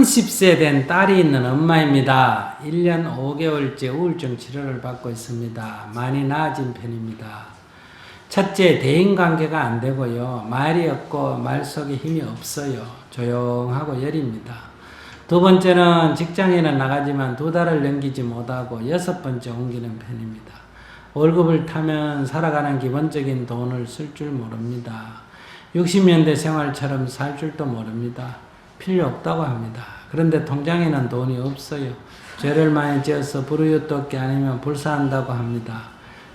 30세 된 딸이 있는 엄마입니다. 1년 5개월째 우울증 치료를 받고 있습니다. 많이 나아진 편입니다. 첫째, 대인관계가 안 되고요. 말이 없고 말 속에 힘이 없어요. 조용하고 여립니다. 두 번째는 직장에는 나가지만 2달을 넘기지 못하고 6번째 옮기는 편입니다. 월급을 타면 살아가는 기본적인 돈을 쓸 줄 모릅니다. 60년대 생활처럼 살 줄도 모릅니다. 필요 없다고 합니다. 그런데 통장에는 돈이 없어요. 죄를 많이 지어서 불우유독기 아니면 불사한다고 합니다.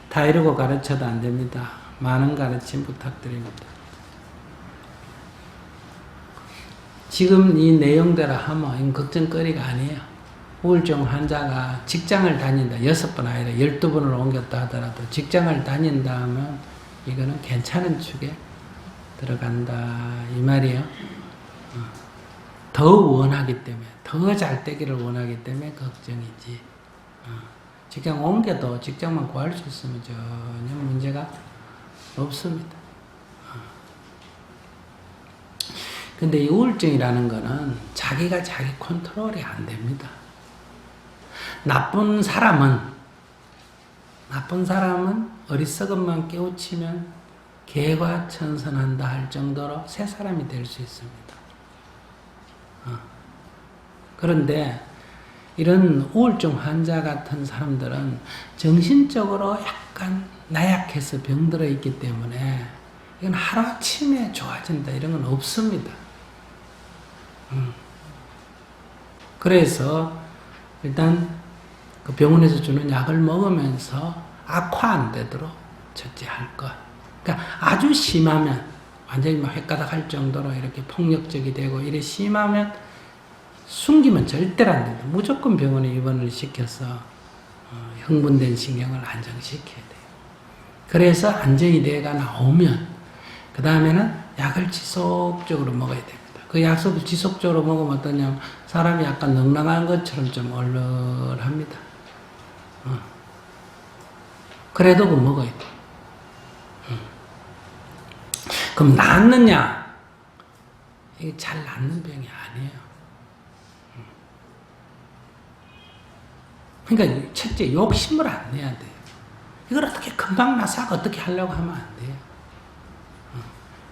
다 이러고 가르쳐도 안 됩니다. 많은 가르침 부탁드립니다. 지금 이 내용대로 하면 이건 걱정거리가 아니에요. 우울증 환자가 직장을 다닌다. 6번 아니라 12번을 옮겼다 하더라도 직장을 다닌다 하면 이거는 괜찮은 축에 들어간다 이 말이에요. 더 원하기 때문에, 더 잘 되기를 원하기 때문에 걱정이지. 직장 옮겨도 직장만 구할 수 있으면 전혀 문제가 없습니다. 근데 이 우울증이라는 거는 자기가 자기 컨트롤이 안 됩니다. 나쁜 사람은 어리석음만 깨우치면 개과천선한다 할 정도로 새 사람이 될 수 있습니다. 그런데 이런 우울증 환자 같은 사람들은 정신적으로 약간 나약해서 병들어 있기 때문에 이건 하루아침에 좋아진다 이런 건 없습니다. 그래서 일단 그 병원에서 주는 약을 먹으면서 악화 안 되도록 첫째 할 것. 그러니까 아주 심하면 완전히 막 헷가닥 할 정도로 이렇게 폭력적이 되고 이래 심하면 숨기면 절대로 안 된다. 무조건 병원에 입원을 시켜서 흥분된 신경을 안정시켜야 돼요. 그래서 안정이 돼가 나오면 그 다음에는 약을 지속적으로 먹어야 됩니다. 그 약속을 지속적으로 먹으면 어떠냐면 사람이 약간 넉넉한 것처럼 좀 얼얼합니다. 그래도 그 먹어야 돼. 그럼 낫느냐? 이게 잘 낫는 병이 아니에요. 그러니까 첫째 욕심을 안 내야 돼요. 이걸 어떻게 금방 나서 어떻게 하려고 하면 안 돼요.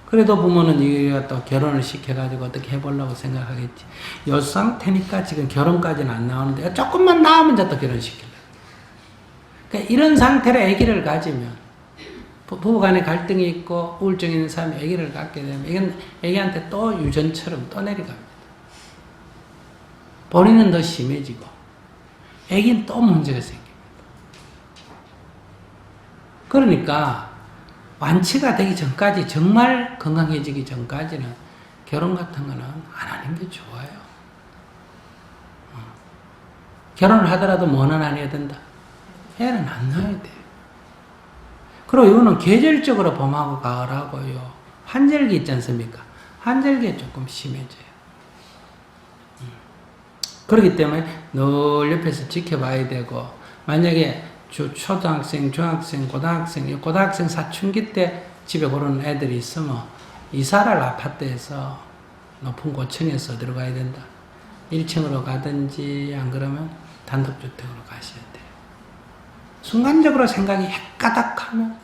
그래도 부모는 이거 또 결혼을 시켜가지고 어떻게 해보려고 생각하겠지. 이 상태니까 지금 결혼까지는 안 나오는데 조금만 나오면 이제 또 결혼시키려고. 그러니까 이런 상태로 아기를 가지면 부부간에 갈등이 있고 우울증 있는 사람이 아기를 갖게 되면 이건 아기한테 또 유전처럼 또 내려갑니다. 본인은 더 심해지고 아기는 또 문제가 생깁니다. 그러니까 완치가 되기 전까지 정말 건강해지기 전까지는 결혼 같은 거는 안 하는 게 좋아요. 결혼을 하더라도 뭐는 안 해야 된다. 애는 안 낳아야 돼. 그리고 이거는 계절적으로 봄하고 가을하고요. 환절기 있지 않습니까? 환절기에 조금 심해져요. 그렇기 때문에 늘 옆에서 지켜봐야 되고 만약에 초등학생, 중학생, 고등학생 사춘기 때 집에 그런 애들이 있으면 이사를 아파트에서 높은 고층에서 들어가야 된다. 1층으로 가든지 안 그러면 단독주택으로 가셔야 돼요. 순간적으로 생각이 헷가닥하면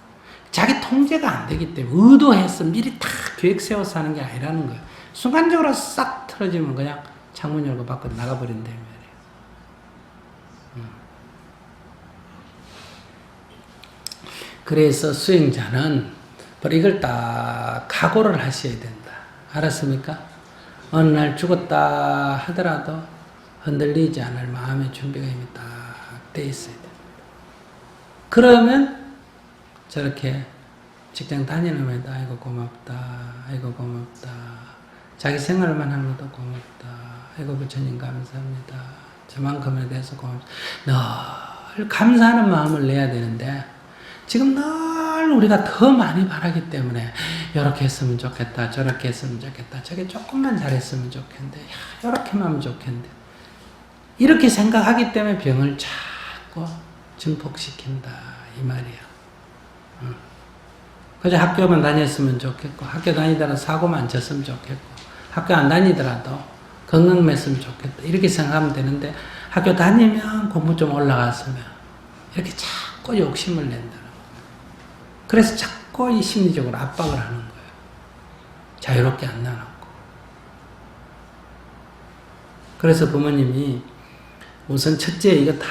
자기 통제가 안 되기 때문에 의도해서 미리 다 계획 세워서 하는 게 아니라는 거예요. 순간적으로 싹 틀어지면 그냥 창문 열고 밖으로 나가버린다는 말이에요. 그래서 수행자는 이걸 딱 각오를 하셔야 된다. 알았습니까? 어느 날 죽었다 하더라도 흔들리지 않을 마음의 준비가 이미 딱 돼 있어야 됩니다. 그러면 저렇게 직장 다니는 애도 아이고 고맙다. 아이고 고맙다. 자기 생활만 하는 것도 고맙다. 아이고 부처님 감사합니다. 저만큼에 대해서 고맙다. 늘 감사하는 마음을 내야 되는데 지금 늘 우리가 더 많이 바라기 때문에 이렇게 했으면 좋겠다. 저렇게 했으면 좋겠다. 저게 조금만 잘했으면 좋겠는데 이렇게만 하면 좋겠는데 이렇게 생각하기 때문에 병을 자꾸 증폭시킨다 이 말이야. 그저 학교만 다녔으면 좋겠고 학교 다니다가 사고만 쳤으면 좋겠고 학교 안 다니더라도 건강했으면 좋겠다. 이렇게 생각하면 되는데 학교 다니면 공부 좀 올라갔으면 이렇게 자꾸 욕심을 낸다는 거예요. 그래서 자꾸 이 심리적으로 압박을 하는 거예요. 자유롭게 안 나눠고. 그래서 부모님이 우선 첫째 이거 다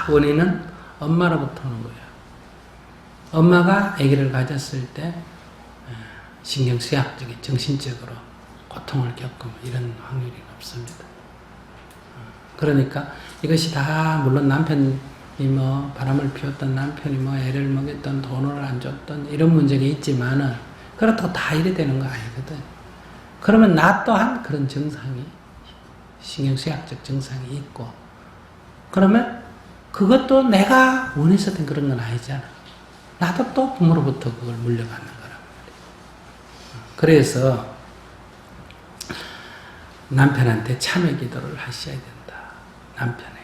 원인은 엄마로부터 오는 거예요. 엄마가 아기를 가졌을 때 신경쇠약적인 정신적으로 고통을 겪으면 이런 확률이 높습니다. 그러니까 이것이 다 물론 남편이 뭐 바람을 피웠던 남편이 뭐 애를 먹였던 돈을 안 줬던 이런 문제가 있지만은 그렇다고 다 이래 되는 거 아니거든. 그러면 나 또한 그런 증상이 신경쇠약적 증상이 있고 그러면 그것도 내가 원했었던 그런 건 아니잖아. 나도 또 부모로부터 그걸 물려받는 거란 말이에요. 그래서 남편한테 참회 기도를 하셔야 된다. 남편에게.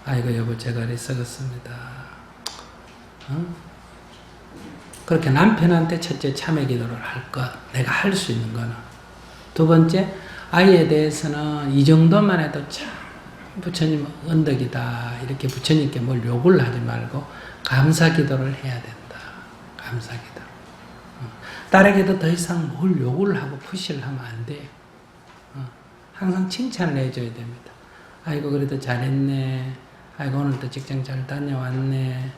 아이고 여보 제가 이래 썩었습니다. 그렇게 남편한테 첫째 참회 기도를 할 것. 내가 할 수 있는 거는. 두 번째 아이에 대해서는 이 정도만 해도 참 부처님 언덕이다. 이렇게 부처님께 뭘 욕을 하지 말고 감사 기도를 해야 된다. 감사 기도. 딸에게도 더 이상 뭘 욕을 하고 푸시를 하면 안 돼요. 항상 칭찬을 해줘야 됩니다. 아이고 그래도 잘했네. 아이고 오늘도 직장 잘 다녀왔네.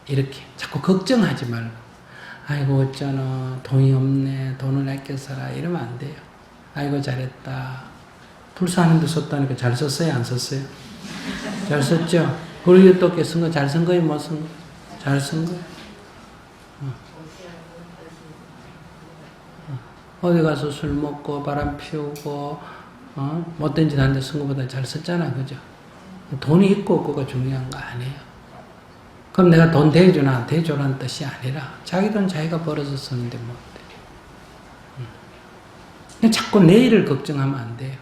이렇게 자꾸 걱정하지 말고 아이고 어쩌나 돈이 없네. 돈을 아껴 써라. 이러면 안 돼요. 아이고 잘했다. 불사하는데 썼다니까 잘 썼어요? 안 썼어요? 잘 썼죠? 그리고 또 쓴 거 잘 쓴 거예요? 못 쓴 거? 잘 쓴 거예요? 어디 가서 술 먹고 바람 피우고 못된 짓 하는데 쓴 것보다 잘 썼잖아. 그죠? 돈이 있고 없고가 중요한 거 아니에요. 그럼 내가 돈 대주나 대줘라는 뜻이 아니라 자기 돈 자기가 벌어서 쓰는데 뭐 어때? 자꾸 내일을 걱정하면 안 돼요.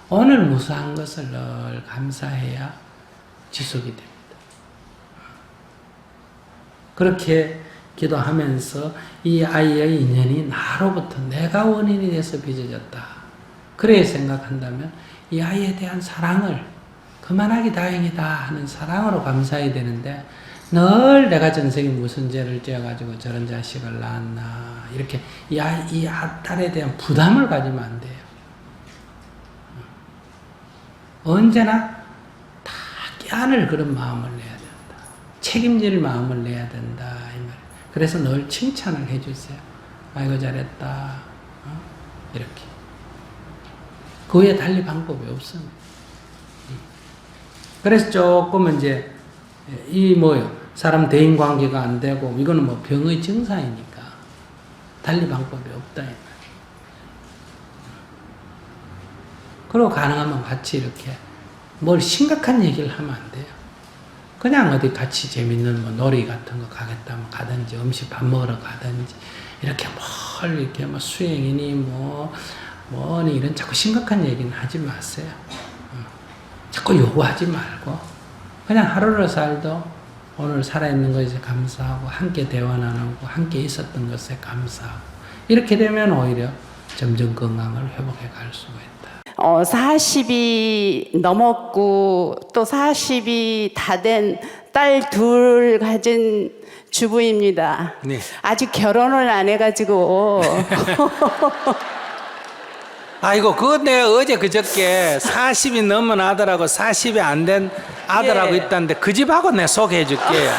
오늘 무사한 것을 늘 감사해야 지속이 됩니다. 그렇게 기도하면서 이 아이의 인연이 나로부터 내가 원인이 돼서 빚어졌다. 그래 생각한다면 이 아이에 대한 사랑을 그만하기 다행이다 하는 사랑으로 감사해야 되는데 늘 내가 전생에 무슨 죄를 지어가지고 저런 자식을 낳았나 이렇게 이 딸에 대한 부담을 가지면 안 돼요. 언제나 다 깨안을 그런 마음을 내야 된다. 책임질 마음을 내야 된다. 이 말이에요. 그래서 늘 칭찬을 해주세요. 아이고 잘했다. 이렇게. 그 외에 달리 방법이 없습니다. 그래서 조금 이제 이 뭐요 사람 대인 관계가 안 되고 이거는 뭐 병의 증상이니까 달리 방법이 없다. 이 말이에요. 그리고 가능하면 같이 이렇게 뭘 심각한 얘기를 하면 안 돼요. 그냥 어디 같이 재밌는 뭐 놀이 같은 거 가겠다면 가든지 음식 밥 먹으러 가든지 이렇게 뭘 이렇게 뭐 수행이니 뭐니 이런 자꾸 심각한 얘기는 하지 마세요. 자꾸 요구하지 말고 그냥 하루를 살도 오늘 살아있는 것에 감사하고 함께 대화 나누고 함께 있었던 것에 감사하고 이렇게 되면 오히려 점점 건강을 회복해 갈 수가 있다. 40이 넘었고 또 40이 다 된 딸 둘 가진 주부입니다. 네. 아직 결혼을 안 해가지고 아이고 그거 내가 어제 그저께 40이 넘은 아들하고 40이 안 된 아들하고 예. 있다는데 그 집하고 내가 소개해 줄게요.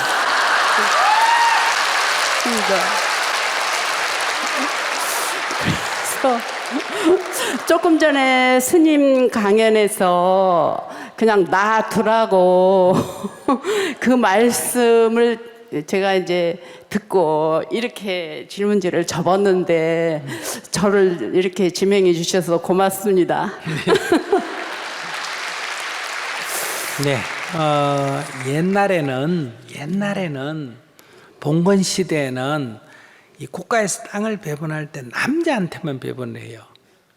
그래서 조금 전에 스님 강연에서 그냥 놔두라고 그 말씀을 제가 이제 듣고 이렇게 질문지를 접었는데 저를 이렇게 지명해 주셔서 고맙습니다. 네, 옛날에는 봉건 시대에는 이 국가에서 땅을 배분할 때 남자한테만 배분을 해요.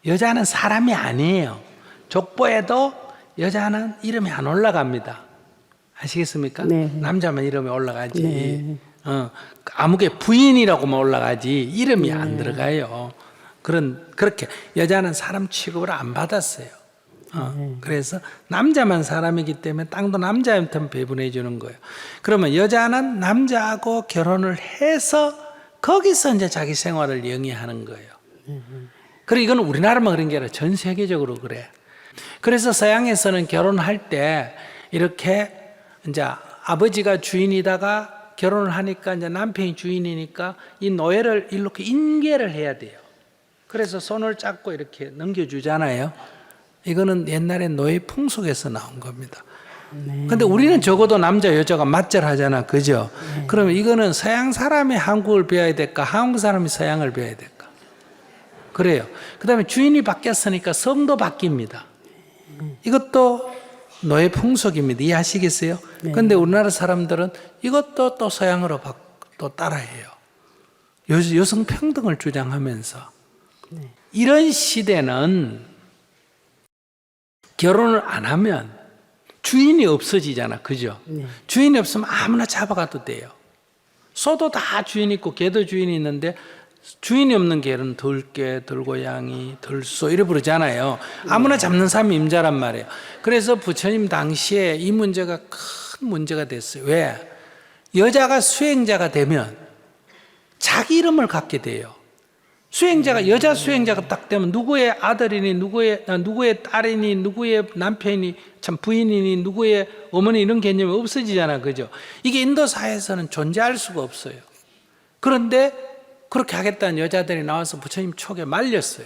여자는 사람이 아니에요. 족보에도 여자는 이름이 안 올라갑니다. 아시겠습니까? 네. 남자만 이름이 올라가지. 네. 아무개 부인이라고만 올라가지 이름이 안 들어가요. 그렇게 여자는 사람 취급을 안 받았어요. 그래서 남자만 사람이기 때문에 땅도 남자한테 배분해 주는 거예요. 그러면 여자는 남자하고 결혼을 해서 거기서 이제 자기 생활을 영위하는 거예요. 그리고 이건 우리나라만 그런 게 아니라 전 세계적으로 그래. 그래서 서양에서는 결혼할 때 이렇게 이제 아버지가 주인이다가 결혼을 하니까 이제 남편이 주인이니까 이 노예를 이렇게 인계를 해야 돼요. 그래서 손을 잡고 이렇게 넘겨주잖아요. 이거는 옛날에 노예 풍속에서 나온 겁니다. 근데 우리는 적어도 남자 여자가 맞절하잖아, 그죠? 그러면 이거는 서양 사람이 한국을 배워야 될까, 한국 사람이 서양을 배워야 될까? 그래요. 그다음에 주인이 바뀌었으니까 성도 바뀝니다. 이것도 노예 풍속입니다. 이해하시겠어요? 근데 우리나라 사람들은 이것도 또 서양으로 또 따라해요. 여성 평등을 주장하면서. 이런 시대는 결혼을 안 하면 주인이 없어지잖아, 그죠? 주인이 없으면 아무나 잡아가도 돼요. 소도 다 주인이 있고 개도 주인이 있는데 주인이 없는 개는 들개, 들고양이, 들소 이래 부르잖아요. 아무나 잡는 사람이 임자란 말이에요. 그래서 부처님 당시에 이 문제가 큰 문제가 됐어요. 왜? 여자가 수행자가 되면 자기 이름을 갖게 돼요. 수행자가 여자 수행자가 딱 되면 누구의 아들이니 누구의 딸이니 누구의 남편이니 참 부인이니 누구의 어머니 이런 개념이 없어지잖아, 그죠? 이게 인도 사회에서는 존재할 수가 없어요. 그런데 그렇게 하겠다는 여자들이 나와서 부처님 촉에 말렸어요.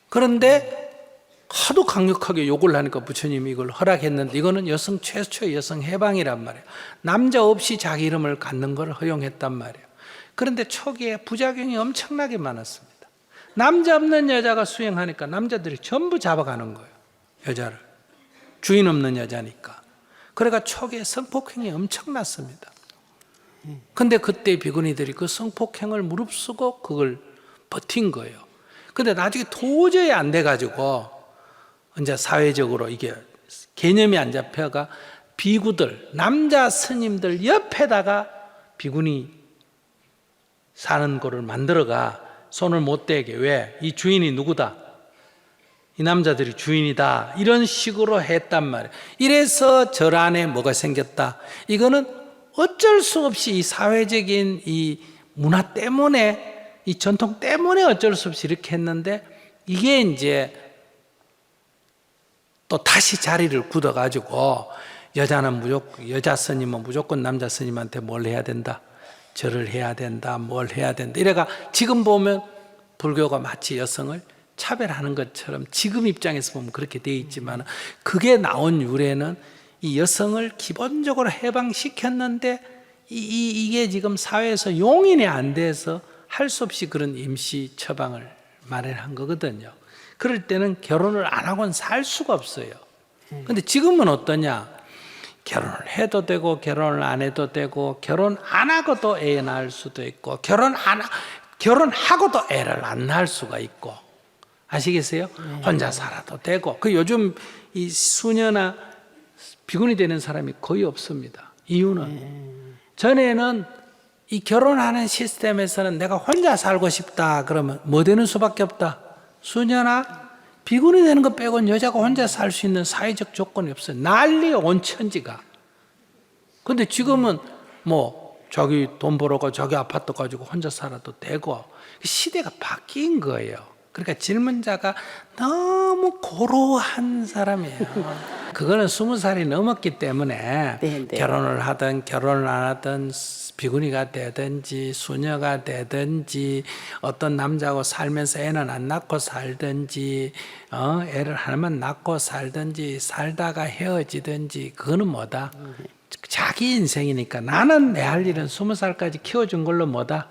그런데 하도 강력하게 욕을 하니까 부처님이 이걸 허락했는데 이거는 여성 최초의 여성 해방이란 말이에요. 남자 없이 자기 이름을 갖는 걸 허용했단 말이에요. 그런데 초기에 부작용이 엄청나게 많았습니다. 남자 없는 여자가 수행하니까 남자들이 전부 잡아가는 거예요. 여자를. 주인 없는 여자니까. 그래가 초기에 성폭행이 엄청났습니다. 근데 그때 비구니들이 그 성폭행을 무릅쓰고 그걸 버틴 거예요. 근데 나중에 도저히 안 돼가지고 이제 사회적으로 이게 개념이 안 잡혀가 비구들, 남자 스님들 옆에다가 비구니 사는 거를 만들어가 손을 못 대게. 왜? 이 주인이 누구다? 이 남자들이 주인이다. 이런 식으로 했단 말이에요. 이래서 절 안에 뭐가 생겼다. 이거는 어쩔 수 없이 이 사회적인 이 문화 때문에 이 전통 때문에 어쩔 수 없이 이렇게 했는데 이게 이제 또 다시 자리를 굳어가지고 여자는 무조건 여자 스님은 무조건 남자 스님한테 뭘 해야 된다. 절을 해야 된다, 뭘 해야 된다. 이래가 지금 보면 불교가 마치 여성을 차별하는 것처럼 지금 입장에서 보면 그렇게 돼 있지만 그게 나온 유래는 이 여성을 기본적으로 해방시켰는데 이게 지금 사회에서 용인이 안 돼서 할 수 없이 그런 임시 처방을 마련한 거거든요. 그럴 때는 결혼을 안 하고는 살 수가 없어요. 근데 지금은 어떠냐? 결혼을 해도 되고 결혼을 안 해도 되고 결혼 안 하고도 애 낳을 수도 있고 결혼하고도 애를 안 낳을 수가 있고 아시겠어요? 혼자 살아도 되고 그 요즘 이 수녀나 비구니 되는 사람이 거의 없습니다. 이유는 전에는 이 결혼하는 시스템에서는 내가 혼자 살고 싶다 그러면 뭐 되는 수밖에 없다. 수녀나 비구니 되는 거 빼고는 여자가 혼자 살 수 있는 사회적 조건이 없어요. 난리에 온 천지가. 근데 지금은 뭐 자기 돈 벌어가 자기 아파트 가지고 혼자 살아도 되고 시대가 바뀐 거예요. 그러니까 질문자가 너무 고루한 사람이에요. 그거는 20살이 넘었기 때문에 결혼을 하든 결혼을 안 하든 비구니가 되든지 수녀가 되든지 어떤 남자하고 살면서 애는 안 낳고 살든지 애를 하나만 낳고 살든지 살다가 헤어지든지 그거는 뭐다? 자기 인생이니까 나는 내 할 일은 20살까지 키워준 걸로 뭐다?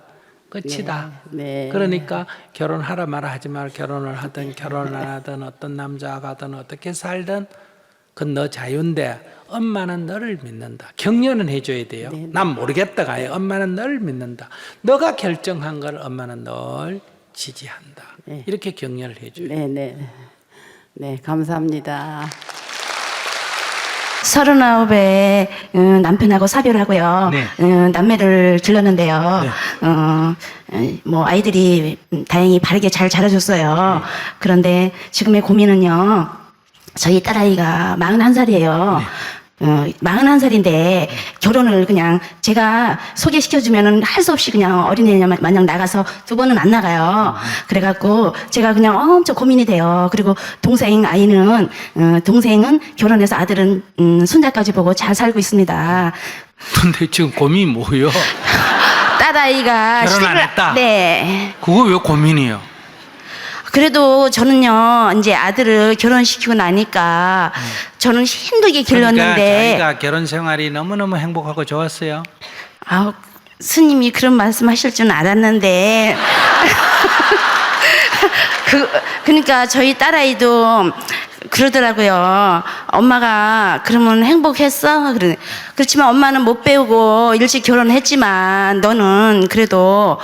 끝이다. 그러니까 결혼하라 말아 하지 말 결혼을 하든 결혼을 안 하든 어떤 남자가 하든 어떻게 살든 그건 너 자유인데 엄마는 너를 믿는다. 격려는 해줘야 돼요. 난 모르겠다가 아니에요. 엄마는 너를 믿는다. 너가 결정한 걸 엄마는 널 지지한다. 이렇게 격려를 해줘요. 네, 감사합니다. 39에 남편하고 사별하고요. 네. 남매를 길렀는데요. 네. 뭐 아이들이 다행히 바르게 잘 자라줬어요. 그런데 지금의 고민은요. 저희 딸아이가 41살이에요. 41살인데 결혼을 그냥 제가 소개시켜주면은 할 수 없이 그냥 어린애 마냥 나가서 2번은 안 나가요. 그래갖고 제가 그냥 엄청 고민이 돼요. 그리고 동생은 결혼해서 아들은 손자까지 보고 잘 살고 있습니다. 근데 지금 고민이 뭐예요? 딸아이가 결혼 안 했다? 네. 그거 왜 고민이에요? 그래도 저는요 이제 아들을 결혼시키고 나니까 저는 힘들게 길렀는데 그러니까 자기가 결혼 생활이 너무너무 행복하고 좋았어요. 아우, 스님이 그런 말씀하실 줄은 알았는데 그러니까 저희 딸아이도 그러더라고요. 엄마가 그러면 행복했어? 그렇지만 엄마는 못 배우고 일찍 결혼했지만 너는 그래도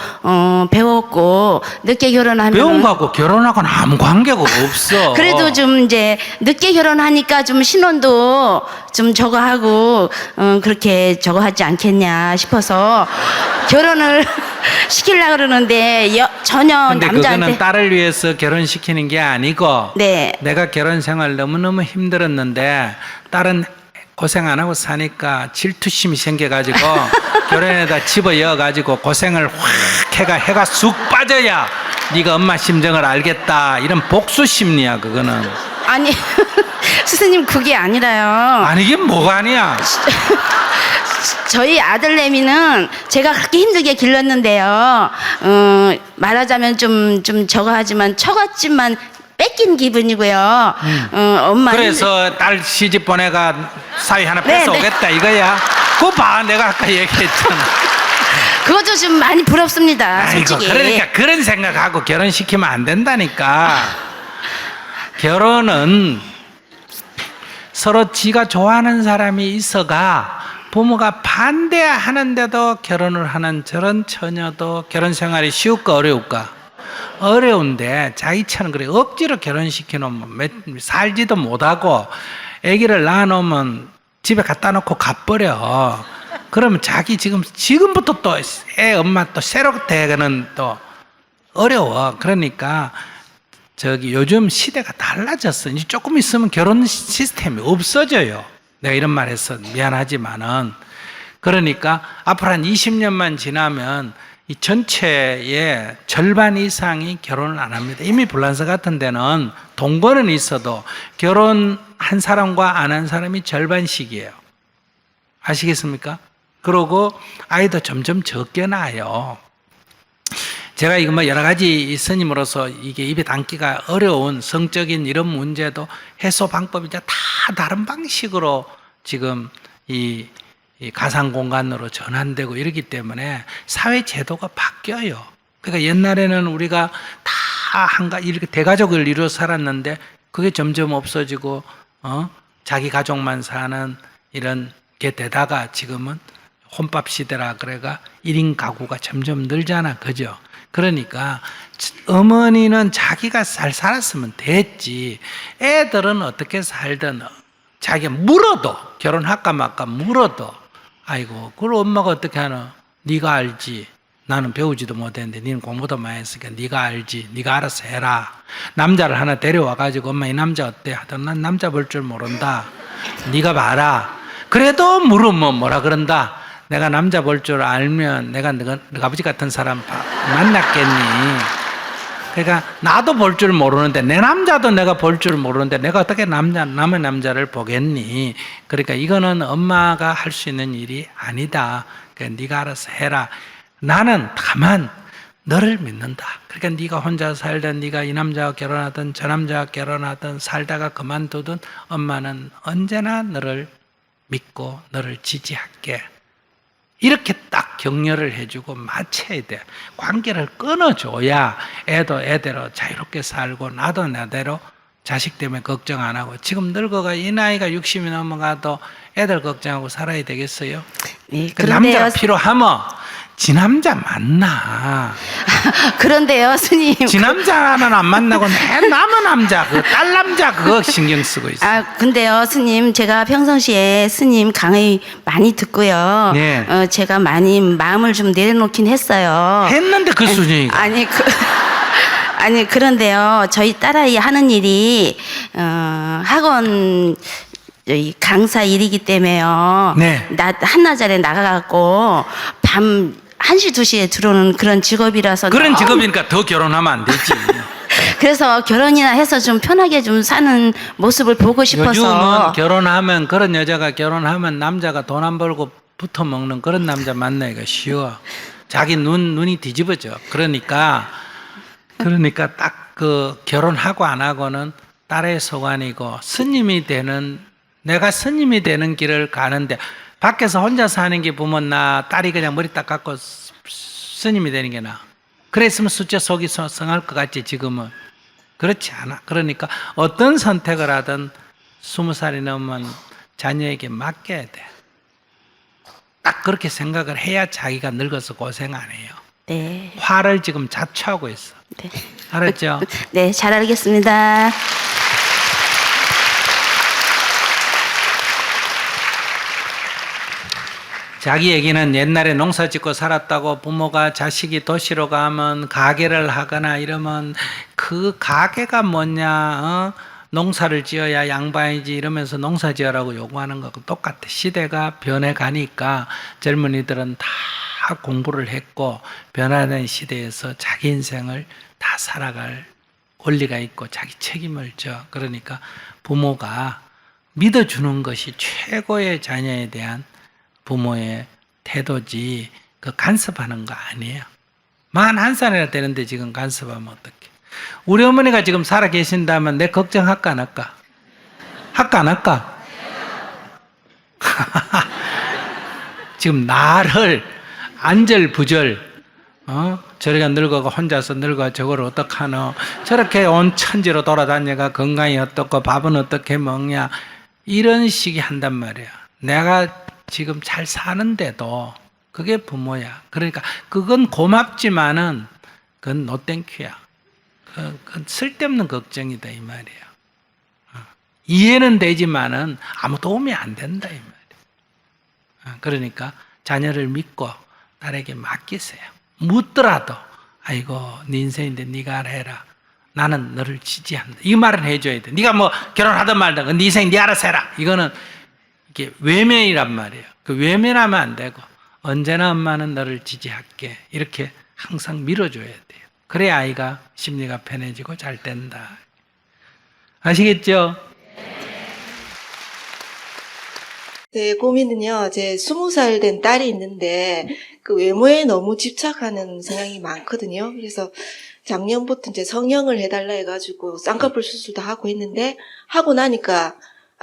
배웠고 늦게 결혼하면 배운 거하고 결혼하고는 아무 관계가 없어. 그래도 좀 이제 늦게 결혼하니까 좀 신혼도 좀 저거 하고 그렇게 저거 하지 않겠냐 싶어서 결혼을 시키려고 그러는데 전혀 근데 남자한테 그거는 딸을 위해서 결혼시키는 게 아니고 네. 내가 결혼 생활 너무너무 힘들었는데 딸은 고생 안 하고 사니까 질투심이 생겨가지고 결혼에다 집어여가지고 고생을 확 해가 쑥 빠져야 네가 엄마 심정을 알겠다 이런 복수 심리야 그거는. 아니 스승님 그게 아니라요. 아니긴 뭐가 아니야. 저희 아들내미는 제가 그렇게 힘들게 길렀는데요. 말하자면 좀 저거 하지만 처갓집만 뺏긴 기분이고요. 엄마 그래서 딸 시집 보내가 사위 하나 네, 뺏어오겠다 이거야. 그거 봐 내가 아까 얘기했잖아. 그것도 좀 많이 부럽습니다. 아이고 솔직히. 그러니까 그런 생각하고 결혼시키면 안 된다니까. 결혼은 서로 지가 좋아하는 사람이 있어가 부모가 반대하는데도 결혼을 하는 저런 처녀도 결혼 생활이 쉬울까 어려울까? 어려운데 자기처럼 그래 억지로 결혼시켜 놓으면 살지도 못하고 아기를 낳아놓으면 집에 갖다 놓고 가버려. 그러면 자기 지금부터 또 애 엄마 또 새로 되는 또 어려워. 그러니까 요즘 시대가 달라졌어. 이제 조금 있으면 결혼 시스템이 없어져요. 내가 이런 말 해서 미안하지만은. 그러니까 앞으로 한 20년만 지나면 이 전체의 절반 이상이 결혼을 안 합니다. 이미 불란서 같은 데는 동거는 있어도 결혼한 사람과 안 한 사람이 절반씩이에요. 아시겠습니까? 그러고 아이도 점점 적게 낳아요. 제가 이거 뭐 여러 가지 스님으로서 이게 입에 담기가 어려운 성적인 이런 문제도 해소 방법이 이제 다 다른 방식으로 지금 이 가상 공간으로 전환되고 이러기 때문에 사회 제도가 바뀌어요. 그러니까 옛날에는 우리가 다 이렇게 대가족을 이루어 살았는데 그게 점점 없어지고 자기 가족만 사는 이런 게 되다가 지금은 혼밥 시대라 그래가 1인 가구가 점점 늘잖아. 그죠? 그러니까 어머니는 자기가 잘 살았으면 됐지. 애들은 어떻게 살든 자기가 물어도 결혼할까 말까 물어도 아이고 그걸 엄마가 어떻게 하나 네가 알지. 나는 배우지도 못했는데 니는 공부도 많이 했으니까 네가 알지. 네가 알아서 해라. 남자를 하나 데려와가지고 엄마 이 남자 어때? 하더니 난 남자 볼 줄 모른다. 네가 봐라. 그래도 물으면 뭐라 그런다. 내가 남자 볼 줄 알면 내가 너가 아버지 같은 사람 만났겠니? 그러니까 나도 볼 줄 모르는데 내 남자도 내가 볼 줄 모르는데 내가 어떻게 남의 남자를 보겠니? 그러니까 이거는 엄마가 할 수 있는 일이 아니다. 그러니까 네가 알아서 해라. 나는 다만 너를 믿는다. 그러니까 네가 혼자 살든 네가 이 남자와 결혼하든 저 남자와 결혼하든 살다가 그만두든 엄마는 언제나 너를 믿고 너를 지지할게. 이렇게 딱 격려를 해주고 맞춰야 돼. 관계를 끊어줘야 애도 애대로 자유롭게 살고 나도 나대로 자식 때문에 걱정 안 하고 지금 늙어가 이 나이가 60이 넘어가도 애들 걱정하고 살아야 되겠어요? 네, 그 그런데요. 남자가 필요하면 지 남자 만나. 그런데요, 스님. 지 남자는 안 만나고 내 남은 남자, 그 딸 남자 그거 신경 쓰고 있어. 근데요, 스님, 제가 평상시에 스님 강의 많이 듣고요. 네. 제가 많이 마음을 좀 내려놓긴 했어요. 했는데 그 수준이가. 아니, 그런데요, 저희 딸아이 하는 일이, 학원, 저희 강사 일이기 때문에요. 네. 한나절에 나가갖고, 밤 1시, 2시에 들어오는 그런 직업이라서. 그런 너무 직업이니까 더 결혼하면 안 되지. 그래서 결혼이나 해서 좀 편하게 좀 사는 모습을 보고 싶어서. 요즘은 결혼하면 그런 여자가 결혼하면 남자가 돈 안 벌고 붙어 먹는 그런 남자 만나기가 쉬워. 자기 눈이 뒤집어져. 그러니까 딱 그 결혼하고 안 하고는 딸의 소관이고 내가 스님이 되는 길을 가는데 밖에서 혼자 사는 게 보면 나 딸이 그냥 머리 딱 감고 스님이 되는 게 나아. 그랬으면 숫자 속이 성할 것 같지 지금은. 그렇지 않아. 그러니까 어떤 선택을 하든 20살이 넘으면 자녀에게 맡겨야 돼. 딱 그렇게 생각을 해야 자기가 늙어서 고생 안 해요. 네. 화를 지금 자초하고 있어. 네. 알았죠? 네, 잘 알겠습니다. 자기 얘기는 옛날에 농사 짓고 살았다고 부모가 자식이 도시로 가면 가게를 하거나 이러면 그 가게가 뭐냐, 농사를 지어야 양반이지 이러면서 농사 지어라고 요구하는 거하고 똑같아. 시대가 변해가니까 젊은이들은 다 공부를 했고 변화된 시대에서 자기 인생을 다 살아갈 권리가 있고 자기 책임을 져. 그러니까 부모가 믿어주는 것이 최고의 자녀에 대한 부모의 태도지 그 간섭하는 거 아니에요. 41살이나 되는데 지금 간섭하면 어떡해. 우리 어머니가 지금 살아 계신다면 내 걱정할까 안 할까? 할까 안 할까? 지금 나를 안절부절 저리가 늙어가 혼자서 늙어 저걸 어떡하노, 저렇게 온 천지로 돌아다녀가 건강이 어떻고 밥은 어떻게 먹냐 이런 식이 한단 말이야. 내가 지금 잘 사는데도 그게 부모야. 그러니까 그건 고맙지만은 그건 노땡큐야. 그건 쓸데없는 걱정이다 이 말이야. 이해는 되지만은 아무 도움이 안 된다 이 말이야. 그러니까 자녀를 믿고 딸에게 맡기세요. 묻더라도 아이고 네 인생인데 네가 알아 해라. 나는 너를 지지한다. 이 말은 해줘야 돼. 네가 뭐 결혼하든 말든 네 인생 네 알아서 해라. 이거는 이게 외면이란 말이에요. 그 외면하면 안 되고 언제나 엄마는 너를 지지할게 이렇게 항상 밀어줘야 돼요. 그래야 아이가 심리가 편해지고 잘 된다. 아시겠죠? 제 고민은요, 제 20살 된 딸이 있는데, 그 외모에 너무 집착하는 성향이 많거든요. 그래서 작년부터 이제 성형을 해달라 해가지고 쌍꺼풀 수술도 하고 했는데, 하고 나니까,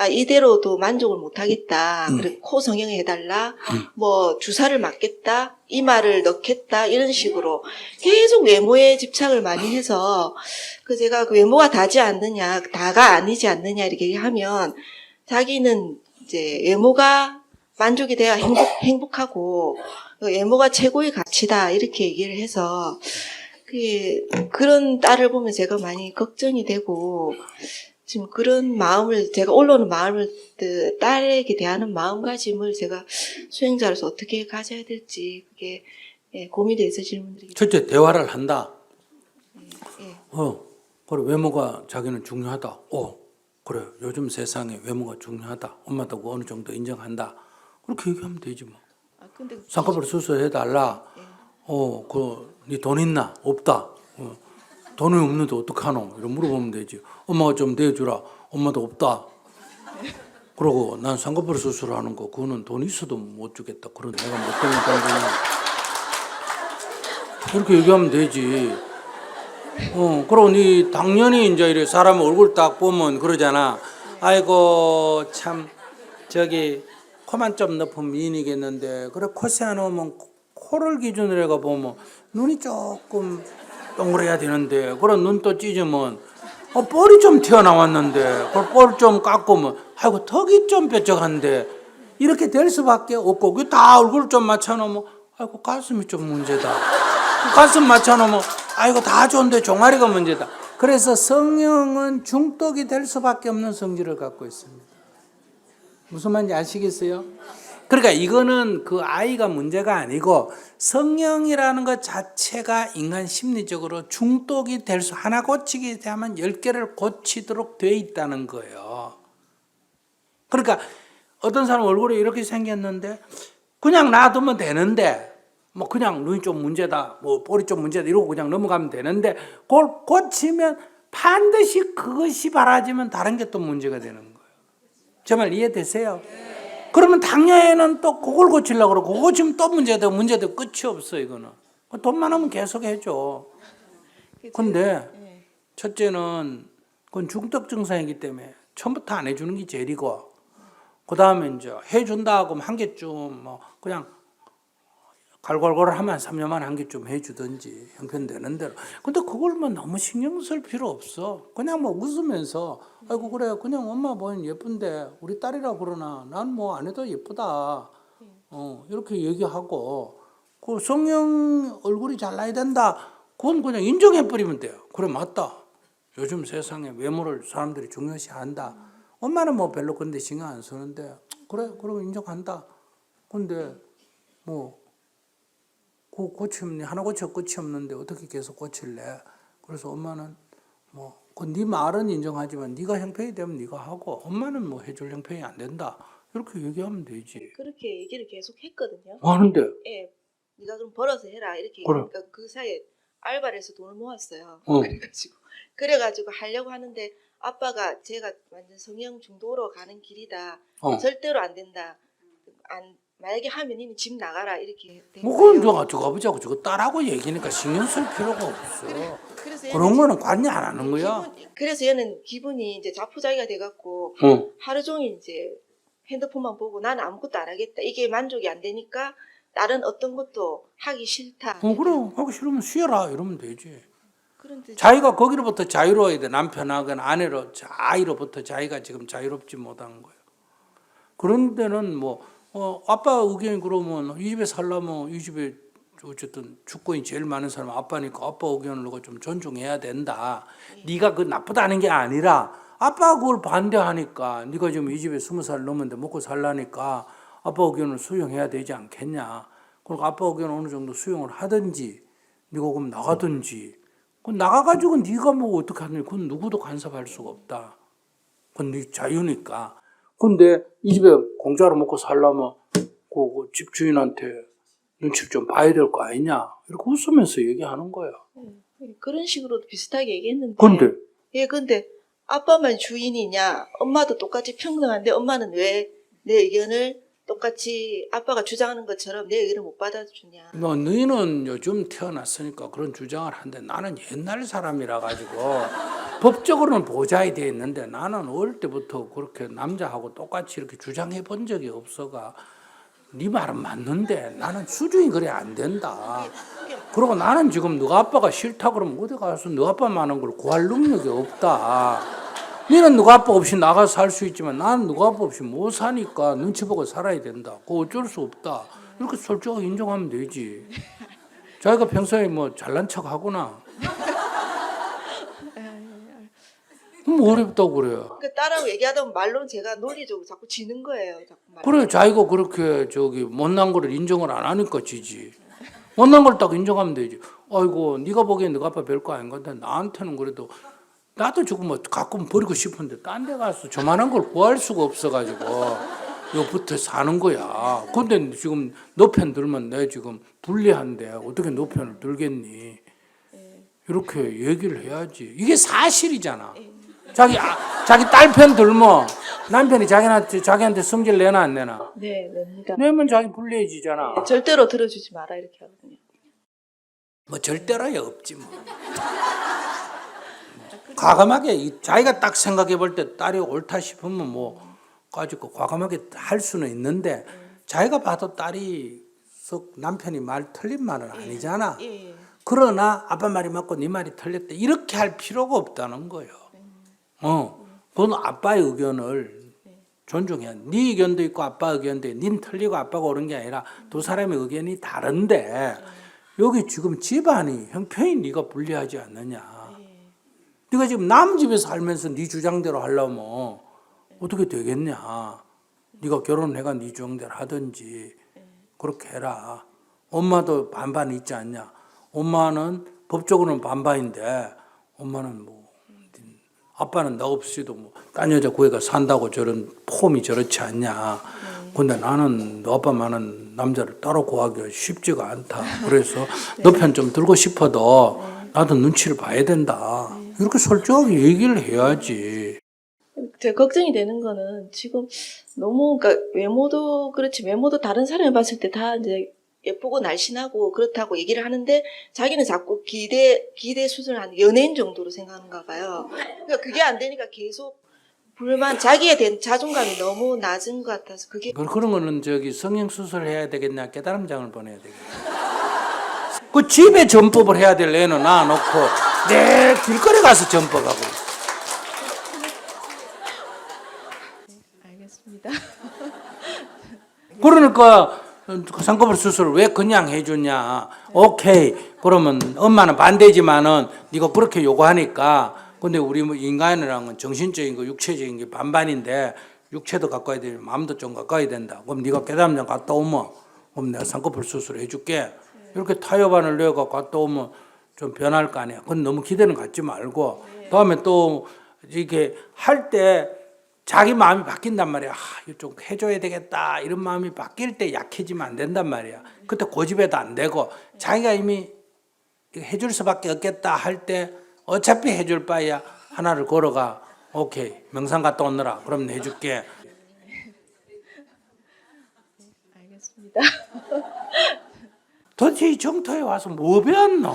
이대로도 만족을 못하겠다. 그리고 코 성형을 해달라. 뭐, 주사를 맞겠다. 이마를 넣겠다. 이런 식으로 계속 외모에 집착을 많이 해서, 제가 그 외모가 다지 않느냐, 다가 아니지 않느냐, 이렇게 하면, 자기는 이제 외모가 만족이 돼야 행복하고 외모가 최고의 가치다 이렇게 얘기를 해서 그런 딸을 보면 제가 많이 걱정이 되고 지금 그런 마음을 제가 올라오는 마음을 딸에게 대하는 마음가짐을 제가 수행자로서 어떻게 가져야 될지 그게 고민이 돼서 질문드리겠습니다. 첫째 대화를 한다. 예. 그래 외모가 자기는 중요하다. 그래 요즘 세상에 외모가 중요하다. 엄마도 그 어느 정도 인정한다. 그렇게 얘기하면 되지 뭐. 근데 쌍꺼풀 수술해달라. 네 돈 있나? 없다. 돈이 없는데 어떡하노? 이런 물어보면 되지. 엄마가 좀 내주라. 엄마도 없다. 그러고 난 쌍꺼풀 수술하는 거 그거는 돈 있어도 못 주겠다. 그런 내가 못 되는 돈이냐. 이렇게 얘기하면 되지. 그러고 니 당연히 이제 이래 사람 얼굴 딱 보면 그러잖아. 아이고 참 저기 코만 좀 높은 미인이겠는데 그래 코세 안 오면 코를 기준으로 해가 보면 눈이 조금 동그래야 되는데 그런 눈 또 찢으면 뻘이 좀 튀어나왔는데 그걸 뻘 좀 깎으면 아이고 턱이 좀 뾰족한데 이렇게 될 수밖에 없고 그 다 얼굴 좀 맞춰놓으면 아이고 가슴이 좀 문제다. 가슴 맞춰놓으면 아이고 다 좋은데 종아리가 문제다. 그래서 성령은 중독이 될 수밖에 없는 성질을 갖고 있습니다. 무슨 말인지 아시겠어요? 그러니까 이거는 그 아이가 문제가 아니고 성령이라는 것 자체가 인간 심리적으로 중독이 될 수, 하나 고치게 되면 10개를 고치도록 돼 있다는 거예요. 그러니까 어떤 사람 얼굴이 이렇게 생겼는데 그냥 놔두면 되는데 뭐 그냥 눈이 좀 문제다, 뭐 볼이 좀 문제다 이러고 그냥 넘어가면 되는데 그걸 고치면 반드시 그것이 바라지면 다른 게 또 문제가 되는 거예요. 제 말 이해되세요? 그러면 당뇨에는 또 그걸 고치려고 그러고 그거 고치면 또 문제도 끝이 없어. 이거는 돈만 하면 계속 해줘. 근데 첫째는 그건 중독 증상이기 때문에 처음부터 안 해주는 게 제일이고, 그 다음에 이제 해준다 하면 한 개쯤 뭐 그냥 갈골골 하면 3년만 한 개쯤 해주든지 형편되는 대로. 근데 그걸 뭐 너무 신경 쓸 필요 없어. 그냥 뭐 웃으면서 아이고 그래 그냥 엄마 보면 예쁜데 우리 딸이라 그러나 난 뭐 안 해도 예쁘다. 이렇게 얘기하고 그 성령 얼굴이 잘 나야 된다. 그건 그냥 인정해버리면 돼요. 그래 맞다. 요즘 세상에 외모를 사람들이 중요시한다. 엄마는 뭐 별로 근데 신경 안 쓰는데 그래 그러면 인정한다. 근데 뭐 그 고치면 하나 고쳐 끝이 없는데 어떻게 계속 고칠래? 그래서 엄마는 뭐 그 네 말은 인정하지만 네가 형편이 되면 네가 하고 엄마는 뭐 해줄 형편이 안 된다. 이렇게 얘기하면 되지. 그렇게 얘기를 계속 했거든요. 하는데 예, 네가 그럼 벌어서 해라 이렇게. 그래. 그러니까 그 사이에 알바를 해서 돈을 모았어요. 어. 그래가지고 하려고 하는데 아빠가 제가 완전 성형 중독으로 가는 길이다. 절대로 안 된다. 만약에 하면 이미 집 나가라 이렇게 된 뭐 거예요. 그건 저거 아버지하고 저거 딸하고 얘기니까 신경 쓸 필요가 없어. 그래서 그런 거는 관여 안 하는 거야. 그래서 얘는 기분이 이제 자포자기가 돼갖고 하루 종일 이제 핸드폰만 보고 나는 아무것도 안 하겠다. 이게 만족이 안 되니까 다른 어떤 것도 하기 싫다. 그럼 하기 싫으면 쉬어라 이러면 되지. 그런데 자기가 거기로부터 자유로워야 돼. 남편하거나 아내로 아이로부터 자기가 지금 자유롭지 못한 거예요. 그런 데는 뭐 아빠 의견이 그러면 이 집에 살려면 이 집에 어쨌든 주권이 제일 많은 사람은 아빠니까 아빠 의견을 너가 좀 존중해야 된다. 네가 그 나쁘다는 게 아니라 아빠가 그걸 반대하니까 네가 지금 이 집에 20살 넘었는데 먹고 살라니까 아빠 의견을 수용해야 되지 않겠냐. 그러니까 아빠 의견을 어느 정도 수용을 하든지 네가 그럼 나가든지. 그건 나가가지고 네가 뭐 어떻게 하느냐. 그건 누구도 간섭할 수가 없다. 그건 네 자유니까. 근데 이 집에 공짜로 먹고 살려면 그 집주인한테 눈치 좀 봐야 될 거 아니냐. 이렇게 웃으면서 얘기하는 거야. 그런 식으로 비슷하게 얘기했는데. 근데 아빠만 주인이냐? 엄마도 똑같이 평등한데 엄마는 왜 내 의견을 똑같이 아빠가 주장하는 것처럼 내 의견을 못 받아주냐? 뭐 너희는 요즘 태어났으니까 그런 주장을 하는데 나는 옛날 사람이라 가지고 법적으로는 보장이 돼 있는데 나는 어릴 때부터 그렇게 남자하고 똑같이 이렇게 주장해 본 적이 없어가. 네 말은 맞는데 나는 수준이 그래 안 된다. 그리고 나는 지금 너가 아빠가 싫다 그러면 어디 가서 너 아빠만한 걸 구할 능력이 없다. 너는 너가 아빠 없이 나가서 살 수 있지만 나는 너가 아빠 없이 못 사니까 눈치 보고 살아야 된다. 그거 어쩔 수 없다. 이렇게 솔직하게 인정하면 되지. 자기가 평소에 뭐 잘난 척 하구나. 뭐 어렵다고 그래요. 그 딸하고 얘기하다 보면 말로는 제가 논리적으로 자꾸 지는 거예요. 자꾸 그래 자기가 그렇게 못난 거를 인정을 안 하니까 지지. 못난 걸 딱 인정하면 되지. 아이고 네가 보기엔 너가 아빠 별거 아닌 건데 나한테는 그래도 나도 지금 뭐 가끔 버리고 싶은데 딴 데 가서 저만한 걸 구할 수가 없어가지고 여기부터 사는 거야. 근데 지금 너 편 들면 내 지금 불리한데 어떻게 너 편을 들겠니? 이렇게 얘기를 해야지. 이게 사실이잖아. 자기 딸 편 들면 남편이 자기한테 성질 내나 안 내나? 네, 냅니다. 내면 자기 불리해지잖아. 절대로 들어주지 마라 이렇게 하거든요. 뭐 절대로야 없지 뭐. 과감하게 자기가 딱 생각해 볼 때 딸이 옳다 싶으면 뭐 가지고 과감하게 할 수는 있는데 자기가 봐도 딸이 썩 남편이 말 틀린 말은 아니잖아. 그러나 아빠 말이 맞고 네 말이 틀렸다 이렇게 할 필요가 없다는 거예요. 그건 아빠의 의견을 존중해야 돼. 네 의견도 있고 아빠 의견도 있고 닌 틀리고 아빠가 옳은 게 아니라 두 사람의 의견이 다른데 여기 지금 집안이 형편이 네가 불리하지 않느냐. 네가 지금 남 집에 살면서 네 주장대로 하려면 어떻게 되겠냐. 네가 결혼해가 네 주장대로 하든지 그렇게 해라. 엄마도 반반 있지 않냐. 엄마는 법적으로는 반반인데 엄마는 뭐 아빠는 나 없이도 뭐 딴 여자 구해가 산다고 저런 폼이 저렇지 않냐. 근데 나는 너 아빠만한 남자를 따로 구하기가 쉽지가 않다. 그래서 너 편 좀 들고 싶어도 나도 눈치를 봐야 된다. 이렇게 솔직하게 얘기를 해야지. 제가 걱정이 되는 거는 지금 너무 그러니까 외모도 그렇지 외모도 다른 사람이 봤을 때 다 이제 예쁘고 날씬하고 그렇다고 얘기를 하는데 자기는 자꾸 기대 수준을 한 연예인 정도로 생각하는가 봐요. 그러니까 그게 안 되니까 계속 불만 자기에 대한 자존감이 너무 낮은 것 같아서 그게 그런 거는 성형 수술을 해야 되겠냐 깨달음장을 보내야 되겠냐. 그 집에 전법을 해야 될 애는 놔놓고 내 길거리 가서 전법하고. 알겠습니다. 그러니까 쌍꺼풀 수술을 왜 그냥 해주냐. 오케이. 그러면 엄마는 반대지만은 네가 그렇게 요구하니까. 근데 우리 뭐 인간이랑은 정신적인 거 육체적인 게 반반인데 육체도 가까이 되면 마음도 좀 가까이 된다. 그럼 네가 깨달음장 갔다 오면 그럼 내가 쌍꺼풀 수술 해줄게. 이렇게 타협안을 내가 갔다 오면 좀 변할 거 아니야. 그건 너무 기대는 갖지 말고 다음에 또 이렇게 할 때 자기 마음이 바뀐단 말이야. 이거 좀 해줘야 되겠다. 이런 마음이 바뀔 때 약해지면 안 된단 말이야. 그때 고집해도 안 되고 자기가 이미 해줄 수밖에 없겠다 할 때 어차피 해줄 바에야 하나를 걸어가. 오케이. 명상 갔다 오느라. 그럼 해줄게. 알겠습니다. 도대체 이 정토에 와서 뭐 배웠노?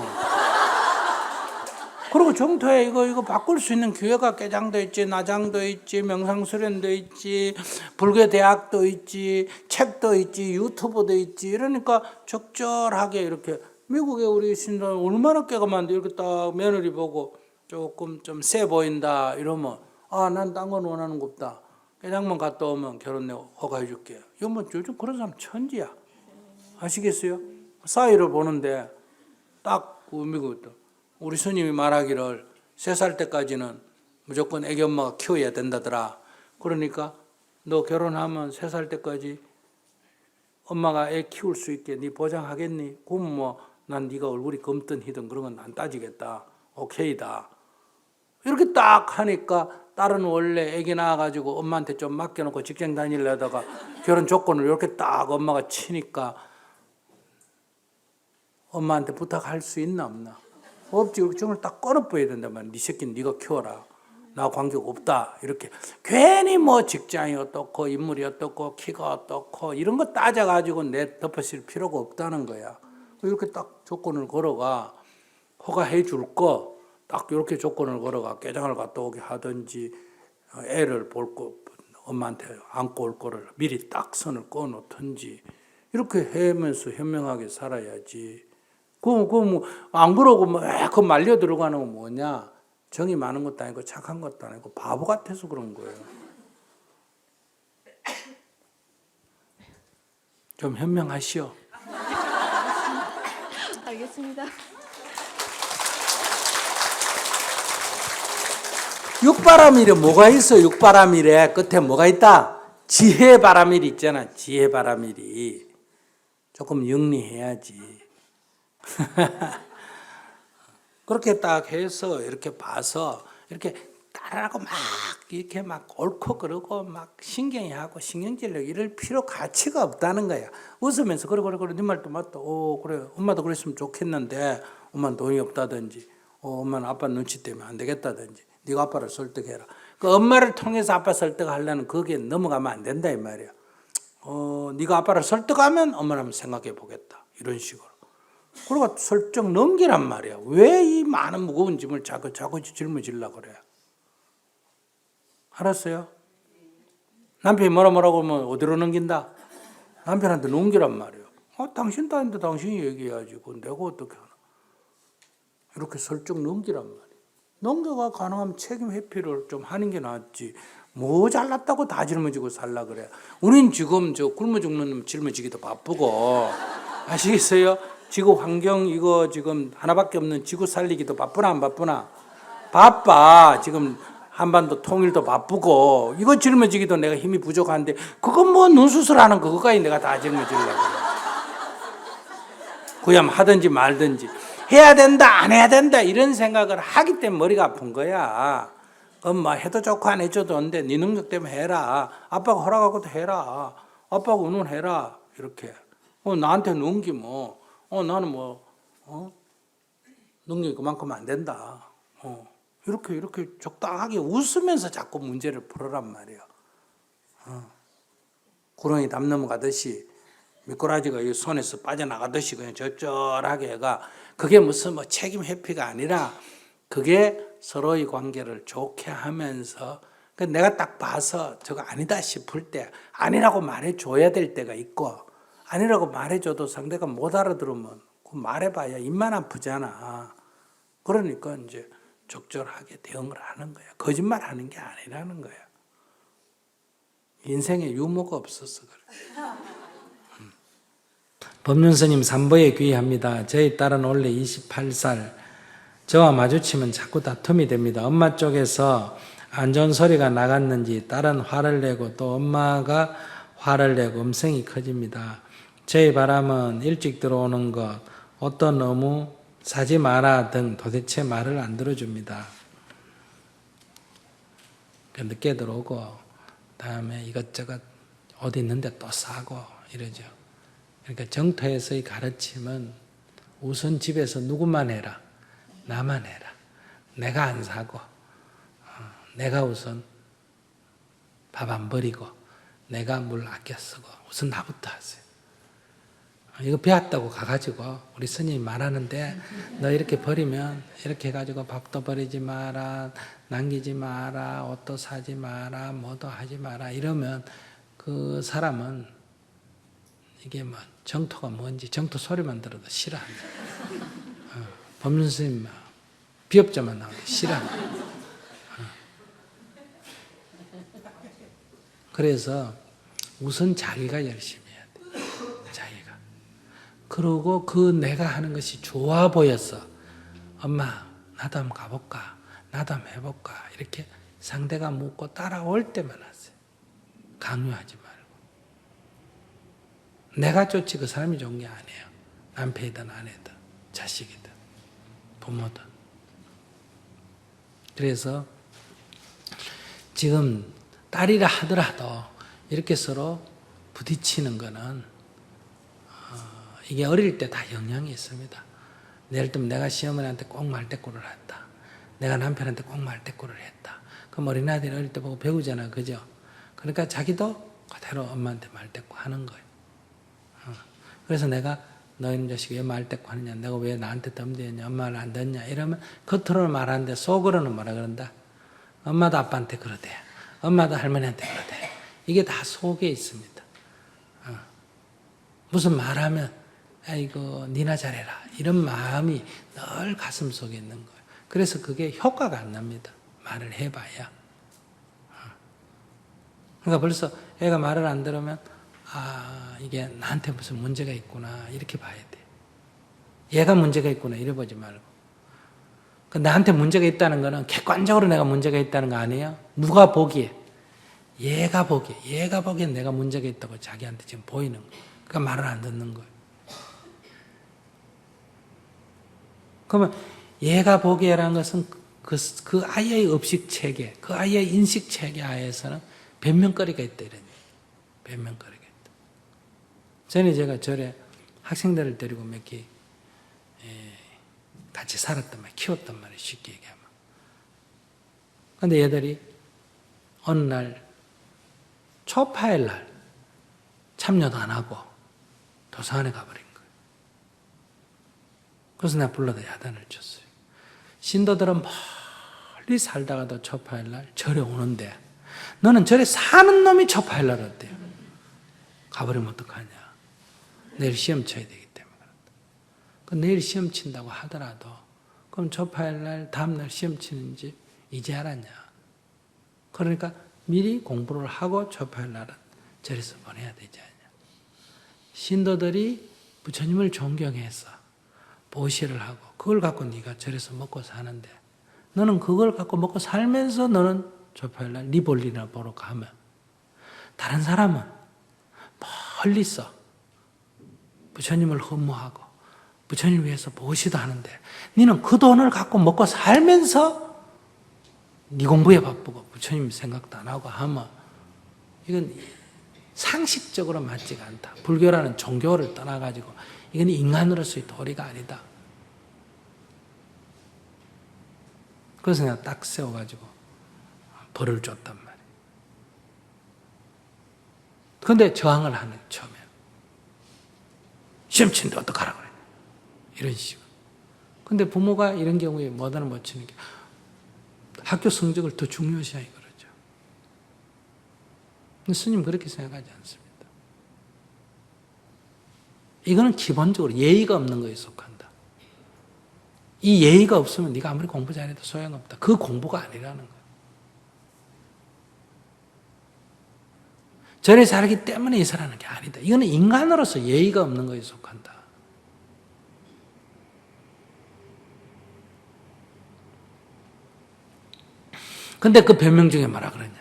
그리고 정토에 이거 바꿀 수 있는 기회가 깨장도 있지, 나장도 있지, 명상수련도 있지, 불교대학도 있지, 책도 있지, 유튜브도 있지. 이러니까 적절하게 이렇게 미국에 우리 신랑 얼마나 깨가만데 이렇게 딱 며느리 보고 조금 좀 세 보인다 이러면 난 딴 건 원하는 거 없다. 깨장만 갔다 오면 결혼 내가 허가해 줄게. 이거 뭐 요즘 그런 사람 천지야. 아시겠어요? 사이를 보는데 딱 미국 우리 스님이 말하기를 3살 때까지는 무조건 애기 엄마가 키워야 된다더라. 그러니까 너 결혼하면 3살 때까지 엄마가 애 키울 수 있게 네 보장하겠니? 그럼 뭐 난 네가 얼굴이 검든 희든 그런 건 안 따지겠다. 오케이다. 이렇게 딱 하니까 딸은 원래 애기 낳아가지고 엄마한테 좀 맡겨놓고 직장 다니려다가 결혼 조건을 이렇게 딱 엄마가 치니까 엄마한테 부탁할 수 있나 없나? 없지. 이렇게 정을 딱 꺼내버려야 된단 말이야. 네 새끼는 네가 키워라. 나 관계 없다. 이렇게 괜히 뭐 직장이 어떻고 인물이 어떻고 키가 어떻고 이런 거 따져가지고 내 덮어쓸 필요가 없다는 거야. 이렇게 딱 조건을 걸어가 허가해 줄 거 딱 이렇게 조건을 걸어가 깨장을 갔다 오게 하든지 애를 볼 거 엄마한테 안고 올 거를 미리 딱 선을 꺼 놓든지 이렇게 하면서 현명하게 살아야지. 안 그러고 그 말려 들어가는 건 뭐냐? 정이 많은 것도 아니고 착한 것도 아니고 바보 같아서 그런 거예요. 좀 현명하시오. 알겠습니다. 육바라밀에 뭐가 있어? 육바라밀에 끝에 뭐가 있다? 지혜바라밀이 있잖아. 지혜바라밀이 조금 영리해야지. 그렇게 딱 해서 이렇게 봐서 이렇게 따라하고 막 이렇게 막 옳고 그러고 막 신경이 하고 신경질력 이럴 필요 가치가 없다는 거야. 웃으면서 그래 네 말도 맞다. 그래 엄마도 그랬으면 좋겠는데 엄마는 돈이 없다든지 엄마는 아빠 눈치 때문에 안 되겠다든지 네가 아빠를 설득해라. 그 엄마를 통해서 아빠 설득하려는 거기에 넘어가면 안 된다 이 말이야. 네가 아빠를 설득하면 엄마를 한번 생각해 보겠다. 이런 식으로. 그리고 설정 넘기란 말이야. 왜 이 많은 무거운 짐을 자꾸 짊어지려고 그래? 알았어요? 남편이 뭐라고 하면 어디로 넘긴다? 남편한테 넘기란 말이야. 당신 딸인데 당신이 얘기해야지. 그건 내가 어떻게 하나? 이렇게 설정 넘기란 말이야. 농가가 가능하면 책임 회피를 좀 하는 게 낫지. 뭐 잘났다고 다 짊어지고 살라 그래. 우린 지금 저 굶어 죽는 놈 짊어지기도 바쁘고 아시겠어요? 지구 환경 이거 지금 하나밖에 없는 지구 살리기도 바쁘나 안 바쁘나? 바빠. 지금 한반도 통일도 바쁘고 이거 짊어지기도 내가 힘이 부족한데 그건 뭐 눈 수술하는 그거까지 내가 다 짊어지려고 그래. 그냥 하든지 말든지 해야 된다 안 해야 된다 이런 생각을 하기 때문에 머리가 아픈 거야. 엄마 해도 좋고 안 해줘도 안돼. 네 능력 때문에 해라. 아빠가 허락하고도 해라. 아빠가 의논해라. 이렇게. 나한테 넘기면 나는 능력이 그만큼 안 된다. 이렇게 적당하게 웃으면서 자꾸 문제를 풀어란 말이야. 구렁이 담 넘어가듯이 미꾸라지가 이 손에서 빠져나가듯이 그냥 적절하게 해가 그게 무슨 책임 회피가 아니라 그게 서로의 관계를 좋게 하면서 내가 딱 봐서 저거 아니다 싶을 때 아니라고 말해줘야 될 때가 있고 아니라고 말해줘도 상대가 못 알아들으면 그 말해봐야 입만 아프잖아. 그러니까 이제 적절하게 대응을 하는 거야. 거짓말 하는 게 아니라는 거야. 인생에 유머가 없어서 그래. 법륜스님 삼보에 귀의합니다. 저희 딸은 원래 28살. 저와 마주치면 자꾸 다툼이 됩니다. 엄마 쪽에서 안 좋은 소리가 나갔는지 딸은 화를 내고 또 엄마가 화를 내고 음성이 커집니다. 저희 바람은 일찍 들어오는 것, 어떤 너무 사지 마라 등 도대체 말을 안 들어줍니다. 늦게 들어오고 다음에 이것저것 어디 있는데 또 사고 이러죠. 그러니까 정토에서의 가르침은 우선 집에서 누구만 해라. 나만 해라. 내가 안 사고 내가 우선 밥 안 버리고 내가 물 아껴 쓰고 우선 나부터 하세요. 이거 배웠다고 가가지고 우리 스님이 말하는데 너 이렇게 버리면 이렇게 해가지고 밥도 버리지 마라 남기지 마라 옷도 사지 마라 뭐도 하지 마라 이러면 그 사람은 이게 뭐 정토가 뭔지 정토 소리만 들어도 싫어합니다. 법륜 스님 비업자만 나오는데 싫어합니다. 그래서 우선 자기가 열심히 해야 돼. 자기가. 그러고 그 내가 하는 것이 좋아 보였어. 엄마 나도 한번 가볼까? 나도 한번 해볼까? 이렇게 상대가 묻고 따라올 때만 하세요. 강요하지 말고. 내가 좋지 그 사람이 좋은 게 아니에요. 남편이든 아내든 자식이든 부모든. 그래서 지금 딸이라 하더라도 이렇게 서로 부딪히는 거는 이게 어릴 때 다 영향이 있습니다. 예를 들면 내가 시어머니한테 꼭 말대꾸를 했다. 내가 남편한테 꼭 말대꾸를 했다. 그럼 어린아이들이 어릴 때 보고 배우잖아. 그죠? 그러니까 자기도 그대로 엄마한테 말대꾸 하는 거예요. 그래서 내가 너 이놈 자식이 왜 말대꾸 하느냐. 내가 왜 나한테 덤대냐. 엄마를 안 듣냐. 이러면 겉으로는 말하는데 속으로는 뭐라 그런다. 엄마도 아빠한테 그러대. 엄마도 할머니한테 그러대. 이게 다 속에 있습니다. 무슨 말하면 아이고 니나 잘해라. 이런 마음이 늘 가슴 속에 있는 거예요. 그래서 그게 효과가 안 납니다. 말을 해봐야. 그러니까 벌써 애가 말을 안 들으면 이게 나한테 무슨 문제가 있구나 이렇게 봐야 돼. 얘가 문제가 있구나 이래 보지 말고. 나한테 문제가 있다는 거는 객관적으로 내가 문제가 있다는 거 아니에요? 누가 보기에? 얘가 보기에 내가 문제가 있다고 자기한테 지금 보이는 거예요. 그러니까 말을 안 듣는 거예요. 그러면 얘가 보기에라는 것은 그 아이의 의식 체계, 그 아이의 인식 체계 하에서는 변명거리가 있다 이런 얘기예요. 변명거리가 있다. 전에 제가 절에 학생들을 데리고 몇 개 같이 살았단 말이에요. 키웠단 말이에요. 쉽게 얘기하면. 근데 얘들이 어느 날 초파일 날 참여도 안 하고 도서관에 가버린 거예요. 그래서 내가 불러다 야단을 쳤어요. 신도들은 멀리 살다가도 초파일 날 절에 오는데 너는 절에 사는 놈이 초파일 날 어때요? 가버리면 어떡하냐. 내일 시험 쳐야 되기 때문에 그렇다. 내일 시험 친다고 하더라도 그럼 조파일날 다음날 시험 치는지 이제 알았냐. 그러니까 미리 공부를 하고 조파일날은 절에서 보내야 되지 않냐. 신도들이 부처님을 존경해서 보시를 하고 그걸 갖고 네가 절에서 먹고 사는데 너는 그걸 갖고 먹고 살면서 너는 조파일날 네 볼일이나 보러 가면 다른 사람은 멀리서 부처님을 흠모하고 부처님을 위해서 보시도 하는데 너는 그 돈을 갖고 먹고 살면서 네 공부에 바쁘고 부처님 생각도 안 하고 하면 이건 상식적으로 맞지가 않다. 불교라는 종교를 떠나가지고 이건 인간으로서의 도리가 아니다. 그래서 내가 딱 세워가지고 벌을 줬단 말이에요. 근데 저항을 하는 처음에 시험 치는데 어떡하라 그래. 이런 식으로. 근데 부모가 이런 경우에 뭐하나 못 치는 게 학교 성적을 더 중요시하게 그러죠. 근데 스님 그렇게 생각하지 않습니다. 이거는 기본적으로 예의가 없는 거에 속한다. 이 예의가 없으면 네가 아무리 공부 잘해도 소용없다. 그 공부가 아니라는 거예요. 절에 살기 때문에 이사라는 게 아니다. 이거는 인간으로서 예의가 없는 거에 속한다. 근데 그 변명 중에 뭐라 그러냐.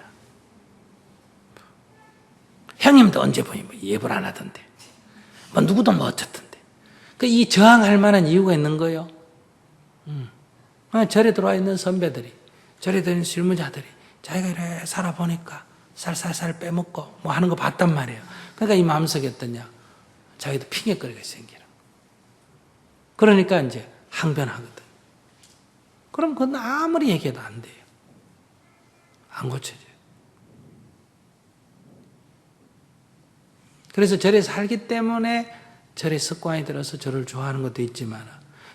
형님도 언제 보니 뭐 예불 안 하던데. 뭐 누구도 뭐 어쨌던데. 이 저항할 만한 이유가 있는 거예요. 절에 들어와 있는 선배들이, 절에 들어있는 실무자들이 자기가 이래 살아보니까 살살살 빼먹고 뭐 하는 거 봤단 말이에요. 그러니까 이 마음속에 어떠냐. 자기도 핑계거리가 생기는. 그러니까 이제 항변하거든. 그럼 그건 아무리 얘기해도 안 돼요. 안 고쳐져요. 그래서 절에 살기 때문에 절에 습관이 들어서 절을 좋아하는 것도 있지만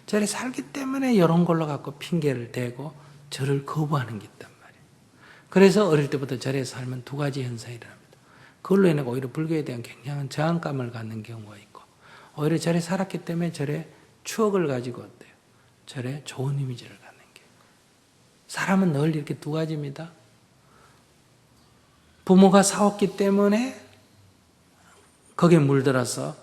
절에 살기 때문에 이런 걸로 갖고 핑계를 대고 절을 거부하는 게 있단 말이에요. 그래서 어릴 때부터 절에 살면 두 가지 현상이 일어납니다. 그걸로 인해 오히려 불교에 대한 굉장한 저항감을 갖는 경우가 있고 오히려 절에 살았기 때문에 절에 추억을 가지고 어때요? 절에 좋은 이미지를 갖는 게. 사람은 늘 이렇게 두 가지입니다. 부모가 싸웠기 때문에 거기에 물들어서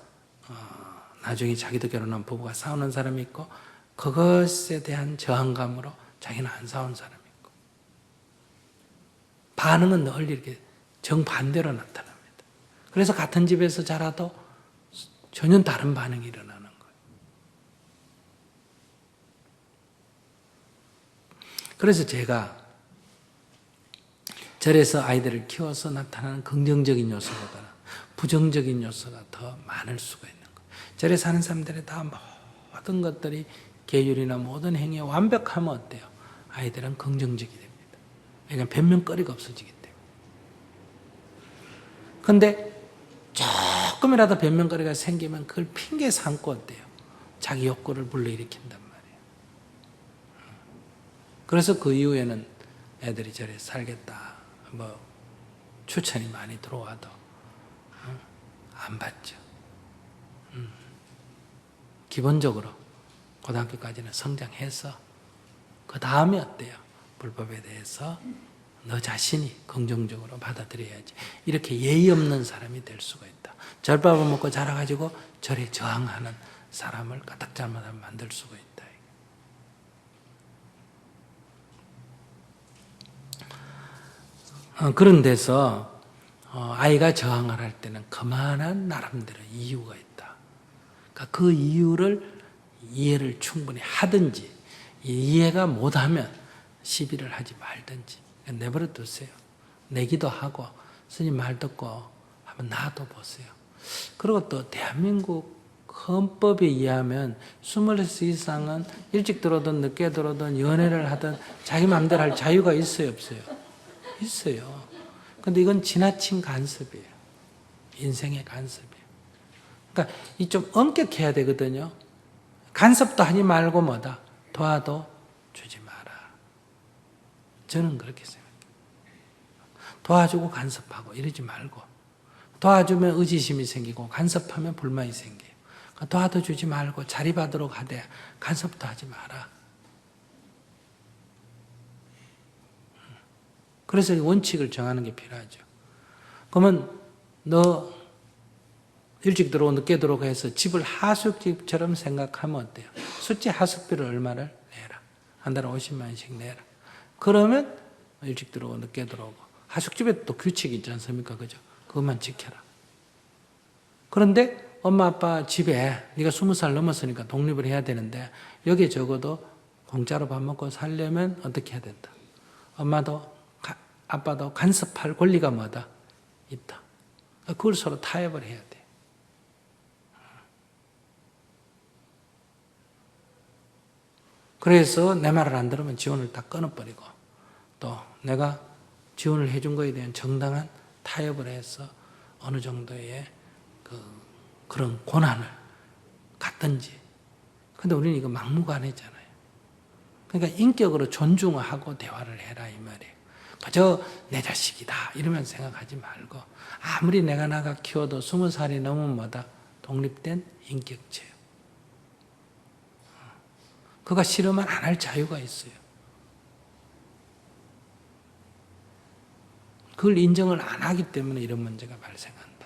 나중에 자기도 결혼한 부부가 싸우는 사람이 있고 그것에 대한 저항감으로 자기는 안 싸운 사람이 있고 반응은 늘 이렇게 정반대로 나타납니다. 그래서 같은 집에서 자라도 전혀 다른 반응이 일어나는 거예요. 그래서 제가 절에서 아이들을 키워서 나타나는 긍정적인 요소보다는 부정적인 요소가 더 많을 수가 있는 거예요. 절에 사는 사람들이 다 모든 것들이 계율이나 모든 행위에 완벽하면 어때요? 아이들은 긍정적이 됩니다. 왜냐하면 변명거리가 없어지기 때문에. 그런데 조금이라도 변명거리가 생기면 그걸 핑계 삼고 어때요? 자기 욕구를 불러일으킨단 말이에요. 그래서 그 이후에는 애들이 절에 살겠다. 뭐 추천이 많이 들어와도 안 받죠. 기본적으로 고등학교까지는 성장해서 그 다음에 어때요? 불법에 대해서 너 자신이 긍정적으로 받아들여야지. 이렇게 예의 없는 사람이 될 수가 있다. 절밥을 먹고 자라가지고 절에 저항하는 사람을 까딱 잘못하면 만들 수가 있다. 그런 데서 아이가 저항을 할 때는 그만한 나름대로 이유가 있다. 그러니까 그 이유를 이해를 충분히 하든지 이해가 못하면 시비를 하지 말든지 내버려 두세요. 내기도 하고 스님 말 듣고 한번 놔둬보세요. 그리고 또 대한민국 헌법에 의하면 20살 이상은 일찍 들어오든 늦게 들어오든 연애를 하든 자기 마음대로 할 자유가 있어요, 없어요? 있어요. 근데 이건 지나친 간섭이에요. 인생의 간섭이에요. 그러니까 이 좀 엄격해야 되거든요. 간섭도 하지 말고 뭐다? 도와도 주지 마라. 저는 그렇게 생각해요. 도와주고 간섭하고 이러지 말고 도와주면 의지심이 생기고 간섭하면 불만이 생겨요. 도와도 주지 말고 자리받으러 가되 간섭도 하지 마라. 그래서 이 원칙을 정하는 게 필요하죠. 그러면 너 일찍 들어오고 늦게 들어오고 해서 집을 하숙집처럼 생각하면 어때요? 숫지 하숙비를 얼마를 내라. 한 달에 50만 원씩 내라. 그러면 일찍 들어오고 늦게 들어오고. 하숙집에 또 규칙이 있지 않습니까? 그죠? 그것만 지켜라. 그런데 엄마 아빠 집에 네가 20살 넘었으니까 독립을 해야 되는데 여기에 적어도 공짜로 밥 먹고 살려면 어떻게 해야 된다. 엄마도 아빠도 간섭할 권리가 뭐다? 있다. 그걸 서로 타협을 해야 돼. 그래서 내 말을 안 들으면 지원을 다 끊어버리고 또 내가 지원을 해준 거에 대한 정당한 타협을 해서 어느 정도의 그런 고난을 갖든지. 근데 우리는 이거 막무가내잖아요. 그러니까 인격으로 존중하고 대화를 해라 이 말이에요. 그저 내 자식이다 이러면 생각하지 말고 아무리 내가 나가 키워도 20살이 넘으면 뭐다? 독립된 인격체예요. 그가 싫으면 안 할 자유가 있어요. 그걸 인정을 안 하기 때문에 이런 문제가 발생한다.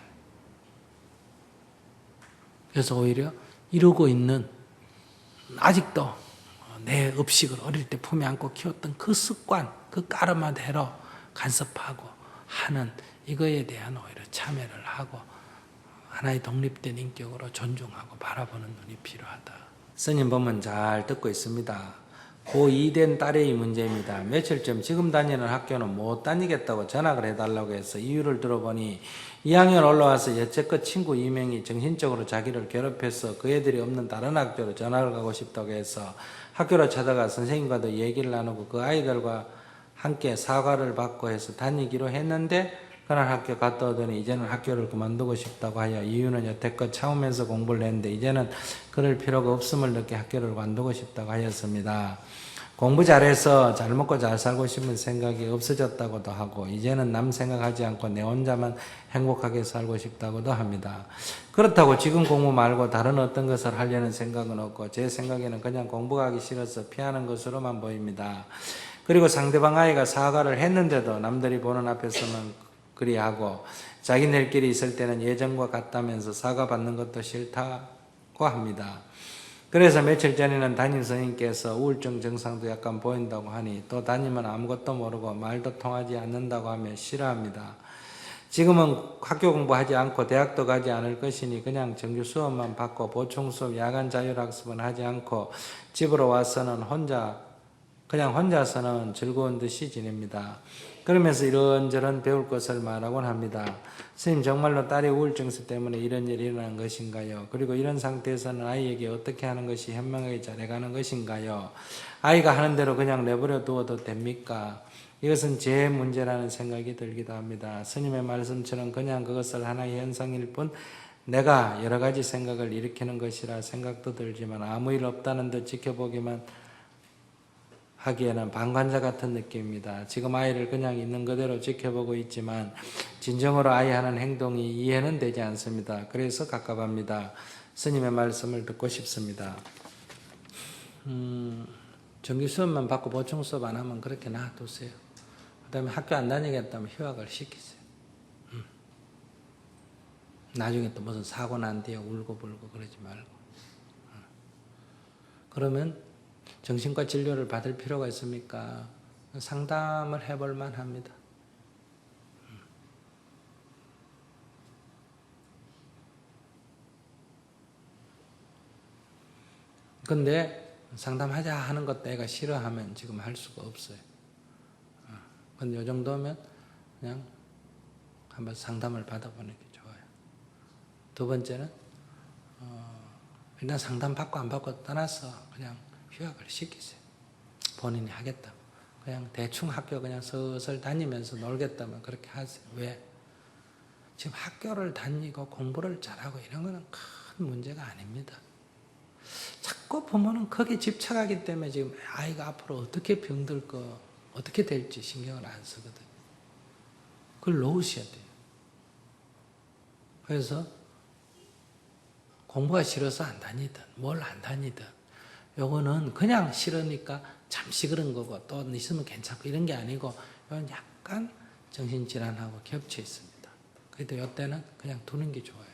그래서 오히려 이러고 있는 아직도 내 업식을 어릴 때 품에 안고 키웠던 그 습관, 그 까르마대로 간섭하고 하는 이거에 대한 오히려 참여를 하고 하나의 독립된 인격으로 존중하고 바라보는 눈이 필요하다. 스님 보면 잘 듣고 있습니다. 고2 된 딸의 문제입니다. 며칠 전 지금 다니는 학교는 못 다니겠다고 전학을 해달라고 해서 이유를 들어보니 2학년 올라와서 여태껏 친구 2명이 정신적으로 자기를 괴롭혀서 그 애들이 없는 다른 학교로 전학을 가고 싶다고 해서 학교로 찾아가 선생님과도 얘기를 나누고 그 아이들과 함께 사과를 받고 해서 다니기로 했는데 그날 학교 갔다 오더니 이제는 학교를 그만두고 싶다고 하여 이유는 여태껏 참으면서 공부를 했는데 이제는 그럴 필요가 없음을 느끼 학교를 관두고 싶다고 하였습니다. 공부 잘해서 잘 먹고 잘 살고 싶은 생각이 없어졌다고도 하고 이제는 남 생각하지 않고 내 혼자만 행복하게 살고 싶다고도 합니다. 그렇다고 지금 공부 말고 다른 어떤 것을 하려는 생각은 없고 제 생각에는 그냥 공부하기 싫어서 피하는 것으로만 보입니다. 그리고 상대방 아이가 사과를 했는데도 남들이 보는 앞에서는 그리하고 자기네들끼리 있을 때는 예전과 같다면서 사과받는 것도 싫다고 합니다. 그래서 며칠 전에는 담임 선생님께서 우울증 증상도 약간 보인다고 하니 또 담임은 아무것도 모르고 말도 통하지 않는다고 하며 싫어합니다. 지금은 학교 공부하지 않고 대학도 가지 않을 것이니 그냥 정규 수업만 받고 보충 수업, 야간 자율학습은 하지 않고 집으로 와서는 혼자서는 즐거운 듯이 지냅니다. 그러면서 이런저런 배울 것을 말하곤 합니다. 선생님 정말로 딸의 우울증 때문에 이런 일이 일어난 것인가요? 그리고 이런 상태에서는 아이에게 어떻게 하는 것이 현명하게 잘해가는 것인가요? 아이가 하는 대로 그냥 내버려 두어도 됩니까? 이것은 제 문제라는 생각이 들기도 합니다. 스님의 말씀처럼 그냥 그것을 하나의 현상일 뿐 내가 여러 가지 생각을 일으키는 것이라 생각도 들지만 아무 일 없다는 듯 지켜보기만 하기에는 방관자 같은 느낌입니다. 지금 아이를 그냥 있는 그대로 지켜보고 있지만 진정으로 아이 하는 행동이 이해는 되지 않습니다. 그래서 갑갑합니다. 스님의 말씀을 듣고 싶습니다. 정규 수업만 받고 보충 수업 안 하면 그렇게 놔두세요. 그 다음에 학교 안 다니겠다면 휴학을 시키세요. 나중에 또 무슨 사고 난 뒤에 울고불고 그러지 말고. 그러면 정신과 진료를 받을 필요가 있습니까? 상담을 해볼 만합니다. 근데 상담하자 하는 것도 애가 싫어하면 지금 할 수가 없어요. 근데 이 정도면 그냥 한번 상담을 받아보는 게 좋아요. 두 번째는 일단 상담 받고 안 받고 떠나서 그냥 휴학을 시키세요. 본인이 하겠다면. 그냥 대충 학교 그냥 슬슬 다니면서 놀겠다면 그렇게 하세요. 왜? 지금 학교를 다니고 공부를 잘하고 이런 거는 큰 문제가 아닙니다. 자꾸 부모는 거기에 집착하기 때문에 지금 아이가 앞으로 어떻게 병들고 어떻게 될지 신경을 안 쓰거든요. 그걸 놓으셔야 돼요. 그래서 공부가 싫어서 안 다니든 뭘 안 다니든 요거는 그냥 싫으니까 잠시 그런 거고 또 있으면 괜찮고 이런 게 아니고 이건 약간 정신질환하고 겹쳐 있습니다. 그래도 이때는 그냥 두는 게 좋아요.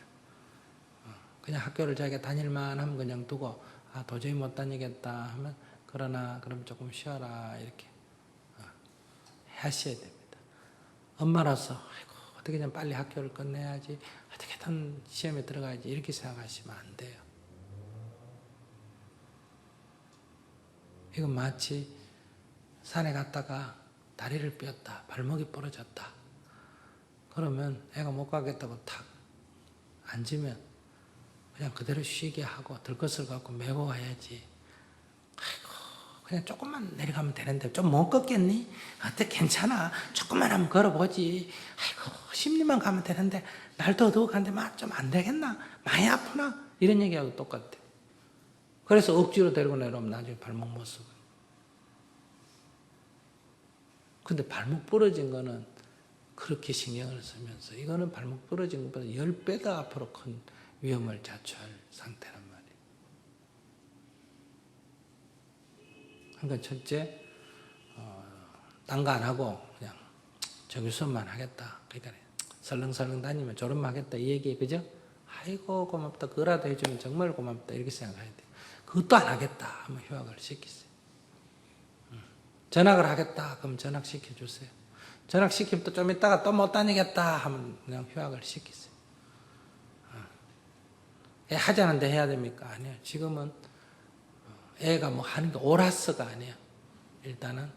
그냥 학교를 자기가 다닐만 하면 그냥 두고 도저히 못 다니겠다 하면 그러나 그럼 조금 쉬어라 이렇게 하셔야 됩니다. 엄마로서 아이고 어떻게 좀 빨리 학교를 끝내야지 어떻게든 시험에 들어가야지 이렇게 생각하시면 안 돼요. 이건 마치 산에 갔다가 다리를 삐었다, 발목이 부러졌다. 그러면 애가 못 가겠다고 탁 앉으면 그냥 그대로 쉬게 하고 들것을 갖고 메고 가야지. 아이고 그냥 조금만 내려가면 되는데 좀 못 걷겠니? 어때 괜찮아. 조금만 한번 걸어보지. 아이고 심리만 가면 되는데 날도 어두워 가는데 막 좀 안 되겠나? 많이 아프나? 이런 얘기하고 똑같아. 그래서 억지로 데리고 내려오면 나중에 발목 못 쓰고. 근데 발목 부러진 거는 그렇게 신경을 쓰면서 이거는 발목 부러진 것보다 10배가 앞으로 큰 위험을 자초할 상태란 말이에요. 그러니까 첫째, 딴 거 안 하고 그냥 정규 수업만 하겠다. 그러니까 설렁설렁 다니면 졸업만 하겠다 이 얘기에 그죠? 아이고 고맙다. 그거라도 해주면 정말 고맙다. 이렇게 생각해야 돼요. 그것도 안 하겠다 하면 휴학을 시키세요. 전학을 하겠다 그럼 전학 시켜주세요. 전학 시키면 또 좀 있다가 또 못 다니겠다 하면 그냥 휴학을 시키세요. 애 하자는데 해야 됩니까? 아니요. 지금은 애가 뭐 하는 게 옳았어가 아니에요. 일단은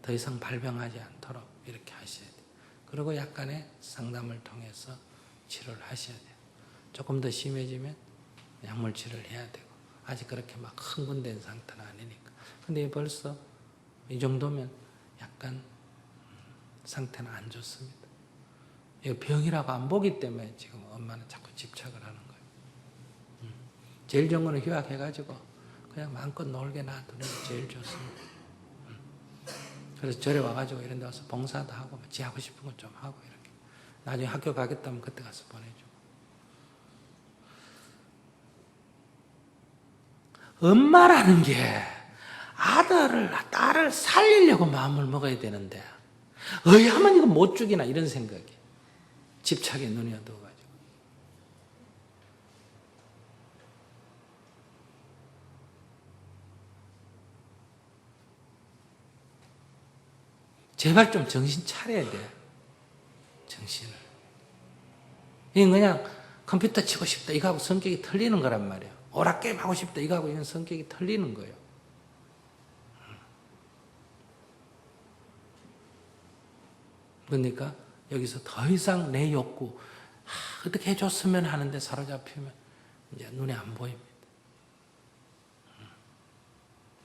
더 이상 발병하지 않도록 이렇게 하셔야 돼요. 그리고 약간의 상담을 통해서 치료를 하셔야 돼요. 조금 더 심해지면 약물 치료를 해야 되고 아직 그렇게 막 흥분된 상태는 아니니까. 근데 벌써 이 정도면 약간 상태는 안 좋습니다. 이거 병이라고 안 보기 때문에 지금 엄마는 자꾸 집착을 하는 거예요. 제일 좋은 거는 휴학해가지고 그냥 마음껏 놀게 놔두는 게 제일 좋습니다. 그래서 절에 와가지고 이런 데 와서 봉사도 하고 지 하고 싶은 거 좀 하고 이렇게 나중에 학교 가겠다면 그때 가서 보내주고. 엄마라는 게 아들을 딸을 살리려고 마음을 먹어야 되는데 하면 이거 못 죽이나 이런 생각이 집착에 눈이 어두워가지고. 제발 좀 정신 차려야 돼. 정신을. 이건 그냥 컴퓨터 치고 싶다 이거하고 성격이 틀리는 거란 말이야. 오락게임 하고 싶다 이거하고 이건 성격이 틀리는 거예요. 그러니까 여기서 더 이상 내 욕구 어떻게 해줬으면 하는데 사로잡히면 이제 눈에 안 보입니다.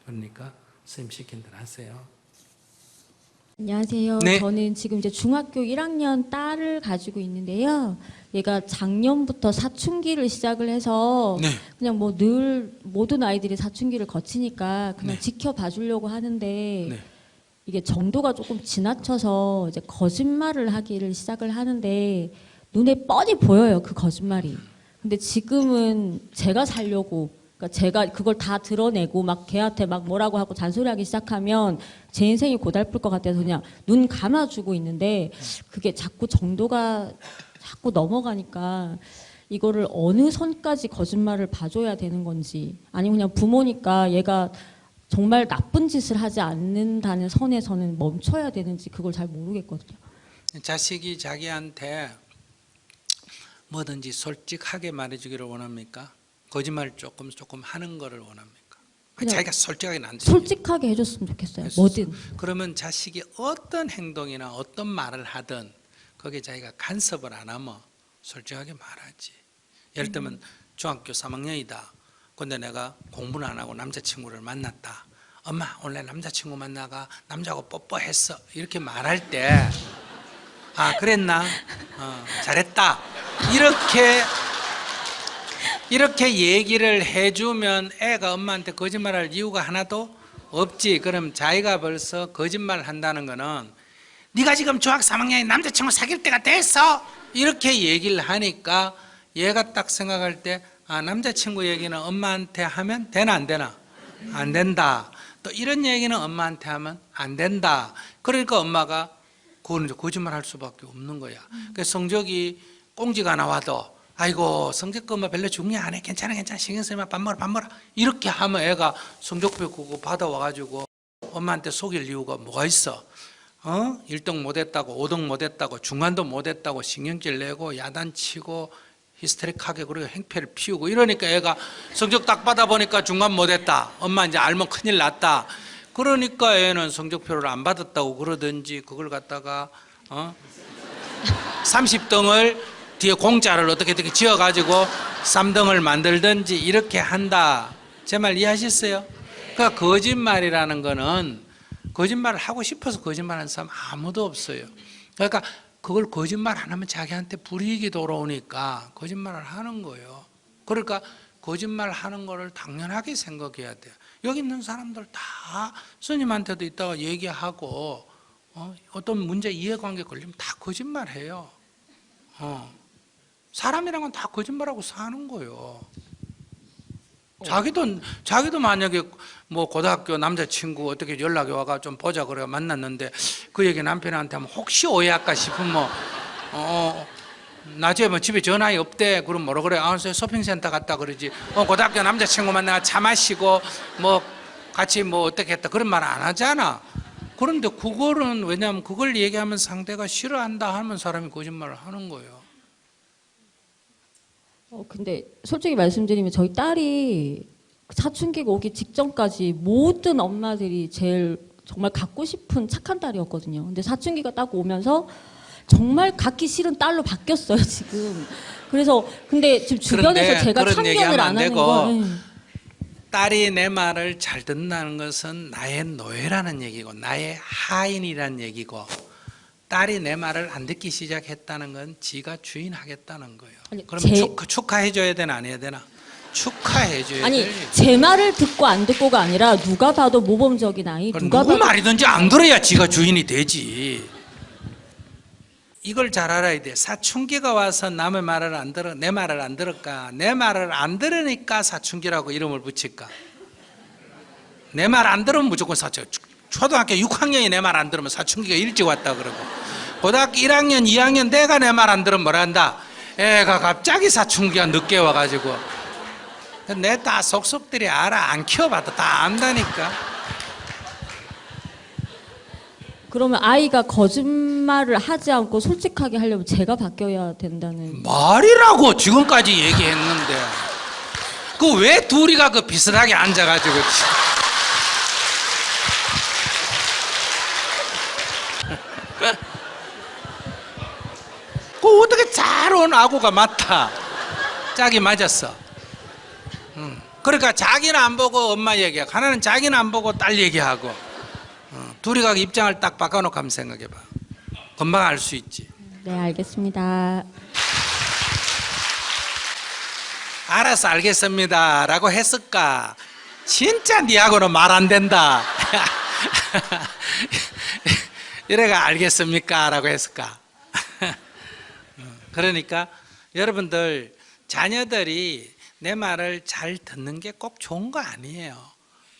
그러니까 선생님 시킨 대로 하세요. 안녕하세요. 네. 저는 지금 이제 중학교 1학년 딸을 가지고 있는데요. 얘가 작년부터 사춘기를 시작을 해서 네. 그냥 뭐 늘 모든 아이들이 사춘기를 거치니까 그냥 네. 지켜봐 주려고 하는데 네. 이게 정도가 조금 지나쳐서 이제 거짓말을 하기를 시작을 하는데 눈에 뻔히 보여요, 그 거짓말이. 근데 지금은 제가 살려고, 그러니까 제가 그걸 다 드러내고 막 걔한테 막 뭐라고 하고 잔소리하기 시작하면 제 인생이 고달플 것 같아서 그냥 눈 감아주고 있는데 그게 자꾸 정도가 자꾸 넘어가니까 이거를 어느 선까지 거짓말을 봐줘야 되는 건지, 아니면 그냥 부모니까 얘가 정말 나쁜 짓을 하지 않는다는 선에서는 멈춰야 되는지 그걸 잘 모르겠거든요. 자식이 자기한테 뭐든지 솔직하게 말해주기를 원합니까? 거짓말 조금 하는 거를 원합니까? 그냥 자기가 솔직하게 안 돼. 솔직하게 해줬으면 좋겠어요. 뭐든. 그러면 자식이 어떤 행동이나 어떤 말을 하든 거기에 자기가 간섭을 안 하면 솔직하게 말하지. 예를 들면 중학교 3학년이다. 근데 내가 공부는 안 하고 남자친구를 만났다. 엄마 오늘 남자친구 만나가 남자하고 뽀뽀했어. 이렇게 말할 때 그랬나? 잘했다. 이렇게 얘기를 해주면 애가 엄마한테 거짓말할 이유가 하나도 없지. 그럼 자기가 벌써 거짓말 한다는 거는 네가 지금 중학 3학년에 남자친구 사귈 때가 됐어. 이렇게 얘기를 하니까 얘가 딱 생각할 때 남자친구 얘기는 엄마한테 하면 되나 안 되나? 안 된다. 또 이런 얘기는 엄마한테 하면 안 된다. 그러니까 엄마가 그거는 이제 거짓말 할 수밖에 없는 거야. 그러니까 성적이 꽁지가 나와도 아이고 성적 뭐 별로 중요 안 해. 괜찮아 신경 쓰지 마. 밥 먹어라. 이렇게 하면 애가 성적표 그거 받아와가지고 엄마한테 속일 이유가 뭐가 있어? 1등 못했다고 5등 못했다고 중간도 못했다고 신경질 내고 야단치고 히스테릭하게 그리고 행패를 피우고 이러니까 애가 성적 딱 받아보니까 중간 못했다. 엄마 이제 알면 큰일 났다. 그러니까 애는 성적표를 안 받았다고 그러든지 그걸 갖다가 30등을 뒤에 공짜를 어떻게 지어가지고 3등을 만들든지 이렇게 한다. 제 말 이해하셨어요? 그러니까 거짓말이라는 거는 거짓말을 하고 싶어서 거짓말하는 사람 아무도 없어요. 그러니까 그걸 거짓말 안 하면 자기한테 불이익이 돌아오니까 거짓말을 하는 거예요. 그러니까 거짓말 하는 거를 당연하게 생각해야 돼요. 여기 있는 사람들 다 스님한테도 이따가 얘기하고 어떤 문제 이해관계 걸리면 다 거짓말해요. 사람이란 건 다 거짓말하고 사는 거예요. 자기도 만약에 뭐 고등학교 남자친구 어떻게 연락이 와가 좀 보자 그래 만났는데 그 얘기 남편한테 하면 혹시 오해할까 싶으면 나중에 뭐 집에 전화기 없대 그럼 뭐라 그래? 쇼핑센터 갔다 그러지. 고등학교 남자친구 만나가 차 마시고 뭐 같이 뭐 어떻게 했다 그런 말 안 하잖아. 그런데 그거는 왜냐하면 그걸 얘기하면 상대가 싫어한다 하면 사람이 거짓말을 하는 거예요. 근데 솔직히 말씀드리면 저희 딸이 사춘기가 오기 직전까지 모든 엄마들이 제일 정말 갖고 싶은 착한 딸이었거든요. 근데 사춘기가 딱 오면서 정말 갖기 싫은 딸로 바뀌었어요, 지금. 그래서 근데 지금 주변에서 제가 참견을 안 하는 건 딸이 내 말을 잘 듣는다는 것은 나의 노예라는 얘기고 나의 하인이라는 얘기고 딸이 내 말을 안 듣기 시작했다는 건 지가 주인하겠다는 거예요. 아니, 그러면 축하해줘야 되나 안 해야 되나? 축하해줘야 아니 돼. 제 말을 듣고 안 듣고가 아니라 누가 봐도 모범적인 아이 누가 누구 봐도 말이든지 안 들어야 지가 주인이 되지. 이걸 잘 알아야 돼. 사춘기가 와서 남의 말을 안 들어, 내 말을 안 들을까? 내 말을 안 들으니까 사춘기라고 이름을 붙일까? 내 말 안 들으면 무조건 사춘기. 초등학교 6학년이 내 말 안 들으면 사춘기가 일찍 왔다 그러고 고등학교 1학년, 2학년 내가 내 말 안 들으면 뭐라 한다? 애가 갑자기 사춘기가 늦게 와가지고 내 다 속속들이 알아. 안 키워봐도 다 안다니까. 그러면 아이가 거짓말을 하지 않고 솔직하게 하려면 제가 바뀌어야 된다는 말이라고 지금까지 얘기했는데 그 왜 둘이가 그 비슷하게 앉아가지고 그 어떻게 잘 온 아구가 맞다. 짝이 맞았어. 그러니까 자기는 안 보고 엄마 얘기하고 하나는 자기는 안 보고 딸 얘기하고 둘이가 입장을 딱 바꿔놓고 한번 생각해봐. 금방 알 수 있지. 네 알겠습니다. 알아서 알겠습니다 라고 했을까? 진짜 니하고는 말 안 된다. 이래가 알겠습니까? 라고 했을까? 그러니까 여러분들 자녀들이 내 말을 잘 듣는 게 꼭 좋은 거 아니에요.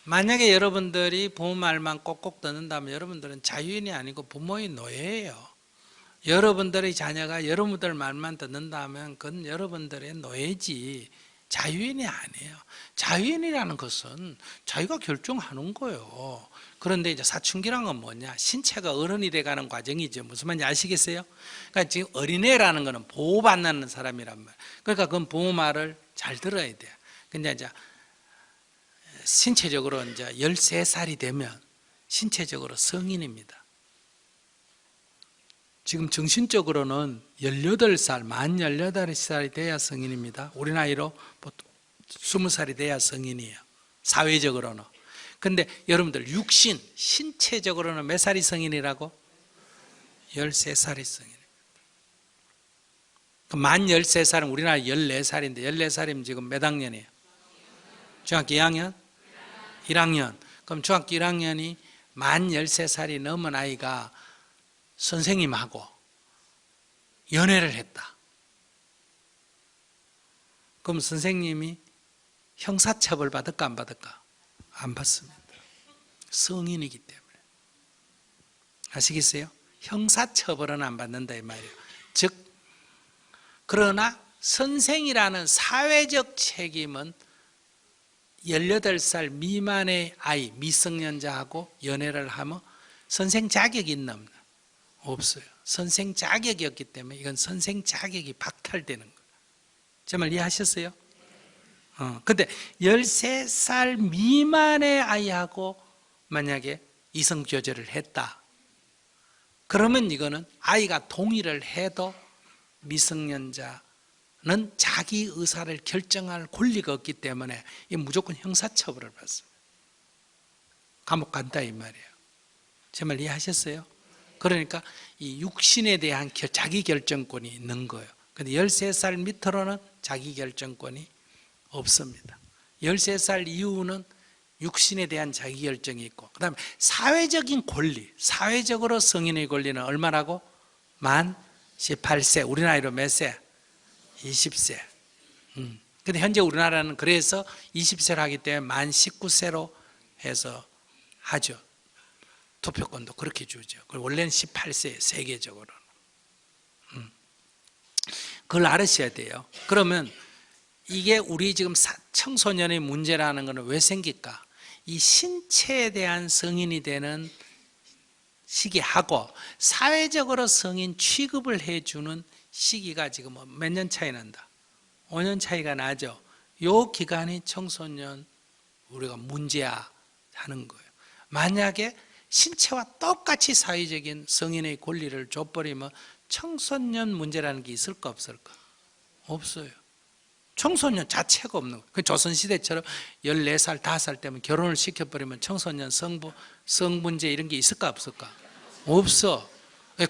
만약에 여러분들이 부모 말만 꼭꼭 듣는다면 여러분들은 자유인이 아니고 부모의 노예예요. 여러분들의 자녀가 여러분들 말만 듣는다면 그건 여러분들의 노예지 자유인이 아니에요. 자유인이라는 것은 자기가 결정하는 거예요. 그런데 이제 사춘기란 건 뭐냐? 신체가 어른이 돼가는 과정이죠. 무슨 말인지 아시겠어요? 그러니까 지금 어린애라는 거는 보호받는 사람이란 말이에요. 그러니까 그건 부모 말을 잘 들어야 돼요. 근데 이제 신체적으로 이제 13살이 되면 신체적으로 성인입니다. 지금 정신적으로는 18살, 만 18살이 돼야 성인입니다. 우리 나이로 보통 20살이 돼야 성인이에요. 사회적으로는. 근데 여러분들 육신, 신체적으로는 몇 살이 성인이라고? 13살이 성인. 만 13살은 우리나라 14살인데 14살이면 지금 몇 학년이에요? 중학교 2학년? 1학년. 그럼 중학교 1학년이 만 13살이 넘은 아이가 선생님하고 연애를 했다. 그럼 선생님이 형사처벌 받을까 안 받을까? 안 받습니다. 성인이기 때문에. 아시겠어요? 형사처벌은 안 받는다 이 말이에요. 즉 그러나 선생이라는 사회적 책임은 18살 미만의 아이, 미성년자하고 연애를 하면 선생 자격이 있나 없나? 없어요. 선생 자격이 없기 때문에 이건 선생 자격이 박탈되는 거예요. 제 말 이해하셨어요? 근데 13살 미만의 아이하고 만약에 이성교제를 했다. 그러면 이거는 아이가 동의를 해도 미성년자는 자기 의사를 결정할 권리가 없기 때문에 이 무조건 형사처벌을 받습니다. 감옥 간다 이 말이에요. 제 말 이해하셨어요? 그러니까 이 육신에 대한 자기 결정권이 있는 거예요. 근데 13살 밑으로는 자기 결정권이 없습니다. 13살 이후는 육신에 대한 자기 결정이 있고, 그 다음에 사회적인 권리, 사회적으로 성인의 권리는 얼마라고? 만 18세, 우리 나이로 몇 세? 20세. 근데 현재 우리나라는 그래서 20세로 하기 때문에 만 19세로 해서 하죠. 투표권도 그렇게 주죠. 그리고 원래는 18세, 세계적으로는. 그걸 알으셔야 돼요. 그러면 이게 우리 지금 청소년의 문제라는 것은 왜 생길까? 이 신체에 대한 성인이 되는 시기하고 사회적으로 성인 취급을 해주는 시기가 지금 몇 년 차이 난다? 5년 차이가 나죠. 요 기간이 청소년 우리가 문제야 하는 거예요. 만약에 신체와 똑같이 사회적인 성인의 권리를 줘버리면 청소년 문제라는 게 있을까 없을까? 없어요. 청소년 자체가 없는 거예요. 그 조선시대처럼 14살, 5살 때면 결혼을 시켜버리면 청소년 성문제 이런 게 있을까 없을까? 없어.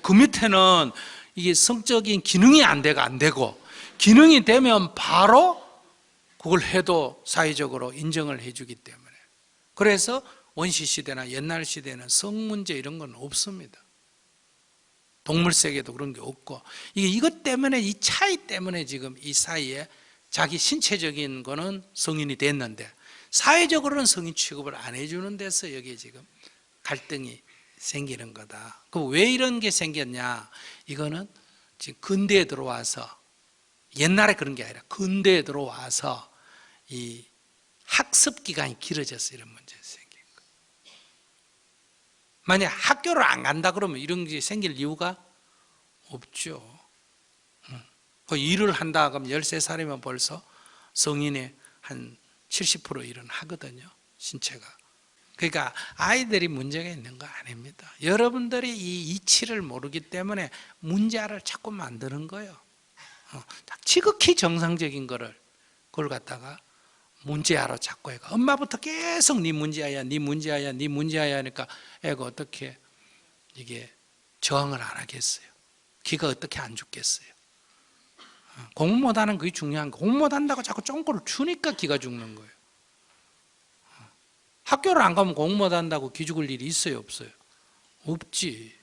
그 밑에는 이게 성적인 기능이 안 되고 기능이 되면 바로 그걸 해도 사회적으로 인정을 해주기 때문에. 그래서 원시시대나 옛날 시대는 성문제 이런 건 없습니다. 동물세계도 그런 게 없고, 이것 때문에 이 차이 때문에 지금 이 사이에 자기 신체적인 거는 성인이 됐는데 사회적으로는 성인 취급을 안 해주는 데서 여기에 지금 갈등이 생기는 거다. 그럼 왜 이런 게 생겼냐? 이거는 지금 근대에 들어와서, 옛날에 그런 게 아니라 근대에 들어와서 이 학습 기간이 길어져서 이런 문제가 생긴 거예요. 만약 학교를 안 간다 그러면 이런 게 생길 이유가 없죠. 그 일을 한다 그러면 13살이면 벌써 성인의 한 70% 일은 하거든요, 신체가. 그러니까 아이들이 문제가 있는 거 아닙니다. 여러분들이 이 이치를 모르기 때문에 문제를 자꾸 만드는 거예요. 지극히 정상적인 거를 그걸 갖다가 문제아로 자꾸 해가 엄마부터 계속 네 문제아야, 네 문제아야, 네 문제아야 하니까 애가 어떻게 이게 저항을 안 하겠어요? 기가 어떻게 안 죽겠어요? 공부 못하는 그게 중요한 거. 공부 못한다고 자꾸 쫑꼬를 주니까 기가 죽는 거예요. 학교를 안 가면 공부 못한다고 기 죽을 일이 있어요 없어요? 없지.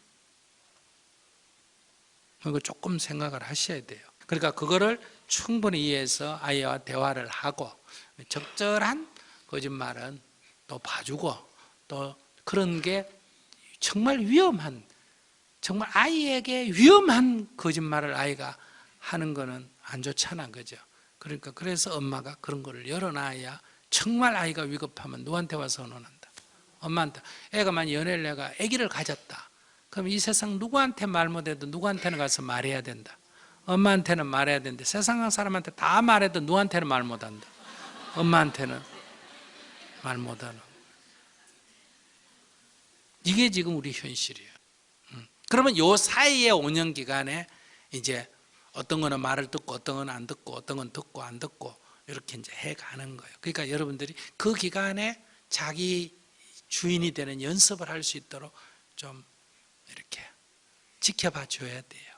그거 조금 생각을 하셔야 돼요. 그러니까 그거를 충분히 이해해서 아이와 대화를 하고 적절한 거짓말은 또 봐주고, 또 그런 게 정말 위험한, 정말 아이에게 위험한 거짓말을 아이가 하는 거는 안 좋잖아, 그죠? 그러니까 그래서 엄마가 그런 거를 열어놔야 정말 아이가 위급하면 누구한테 와서 선언한다? 엄마한테. 애가 만약 연애를 내가 아기를 가졌다. 그럼 이 세상 누구한테 말 못해도 누구한테는 가서 말해야 된다. 엄마한테는 말해야 되는데 세상 사람한테 다 말해도 누구한테는 말 못한다. 엄마한테는 말 못하는. 이게 지금 우리 현실이에요. 그러면 요 사이의 5년 기간에 이제 어떤 거는 말을 듣고 어떤 건 안 듣고 어떤 건 듣고 안 듣고 이렇게 이제 해가는 거예요. 그러니까 여러분들이 그 기간에 자기 주인이 되는 연습을 할 수 있도록 좀 이렇게 지켜봐 줘야 돼요.